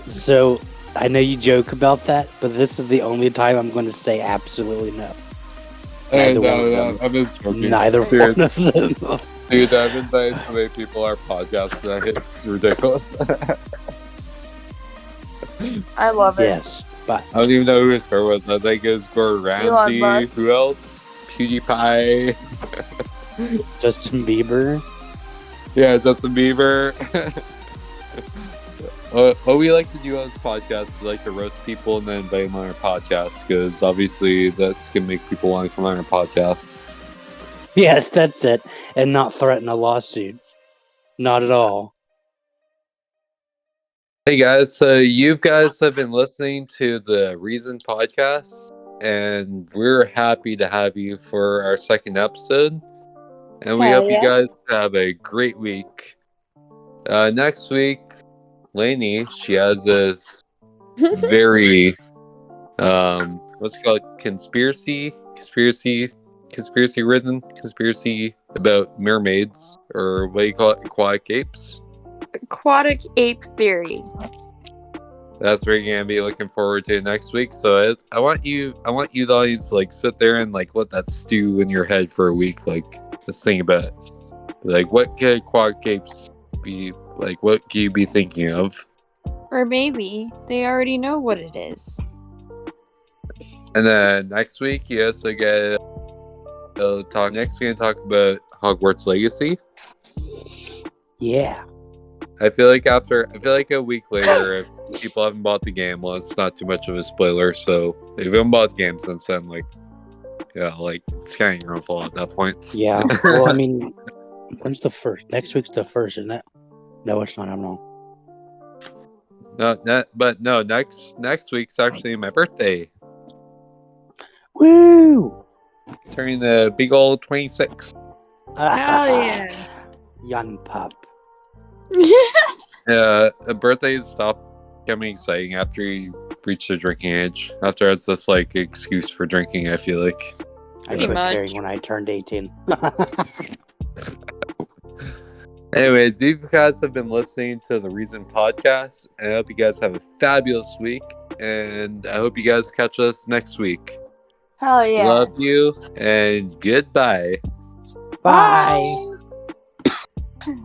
So, I know you joke about that, but this is the only time I'm going to say absolutely no. Hey, Neither one of no, them. I'm just joking. Neither Dude, one of them. Dude, I've been saying the way people are podcasts that it's ridiculous. I love it. Yes, but I don't even know who his fair was. I think it was Gordon Ramsay. Musk. Who else? PewDiePie. Justin Bieber. Yeah, Justin Bieber. What we like to do on this podcast is we like to roast people and then invite them on our podcast because obviously that's going to make people want to come on our podcast. Yes, that's it. And not threaten a lawsuit. Not at all. Hey guys, so you guys have been listening to the Reason podcast, and we're happy to have you for our second episode. And we Hell hope yeah. you guys have a great week. Next week, Lainey, she has this very what's it called? Conspiracy about mermaids, or what do you call it? Aquatic apes. Aquatic ape theory. That's what you're gonna be looking forward to next week. So I want you, the audience, to like sit there and like let that stew in your head for a week. Like, just think about it. Like, what could aquatic apes be like? What can you be thinking of? Or maybe they already know what it is. And then next week, you also get talk. Next, we're gonna talk about Hogwarts Legacy. Yeah. I feel like a week later, if people haven't bought the game, well, it's not too much of a spoiler. So if you haven't bought the game since then, like, yeah, like it's kind of your own fault at that point. Yeah. Well, I mean, when's the first? Next week's the first, isn't it? No, it's not. I'm wrong. Next week's actually my birthday. Woo! Turning the big old 26. Hell yeah. Young pup. Yeah, a birthday stopped becoming exciting after you reach the drinking age. After it's just like an excuse for drinking, I feel like. I Pretty quit much. caring when I turned 18. Anyways, you guys have been listening to the Reason Podcast, and I hope you guys have a fabulous week, and I hope you guys catch us next week. Hell yeah. Love you, and goodbye. Bye. Bye.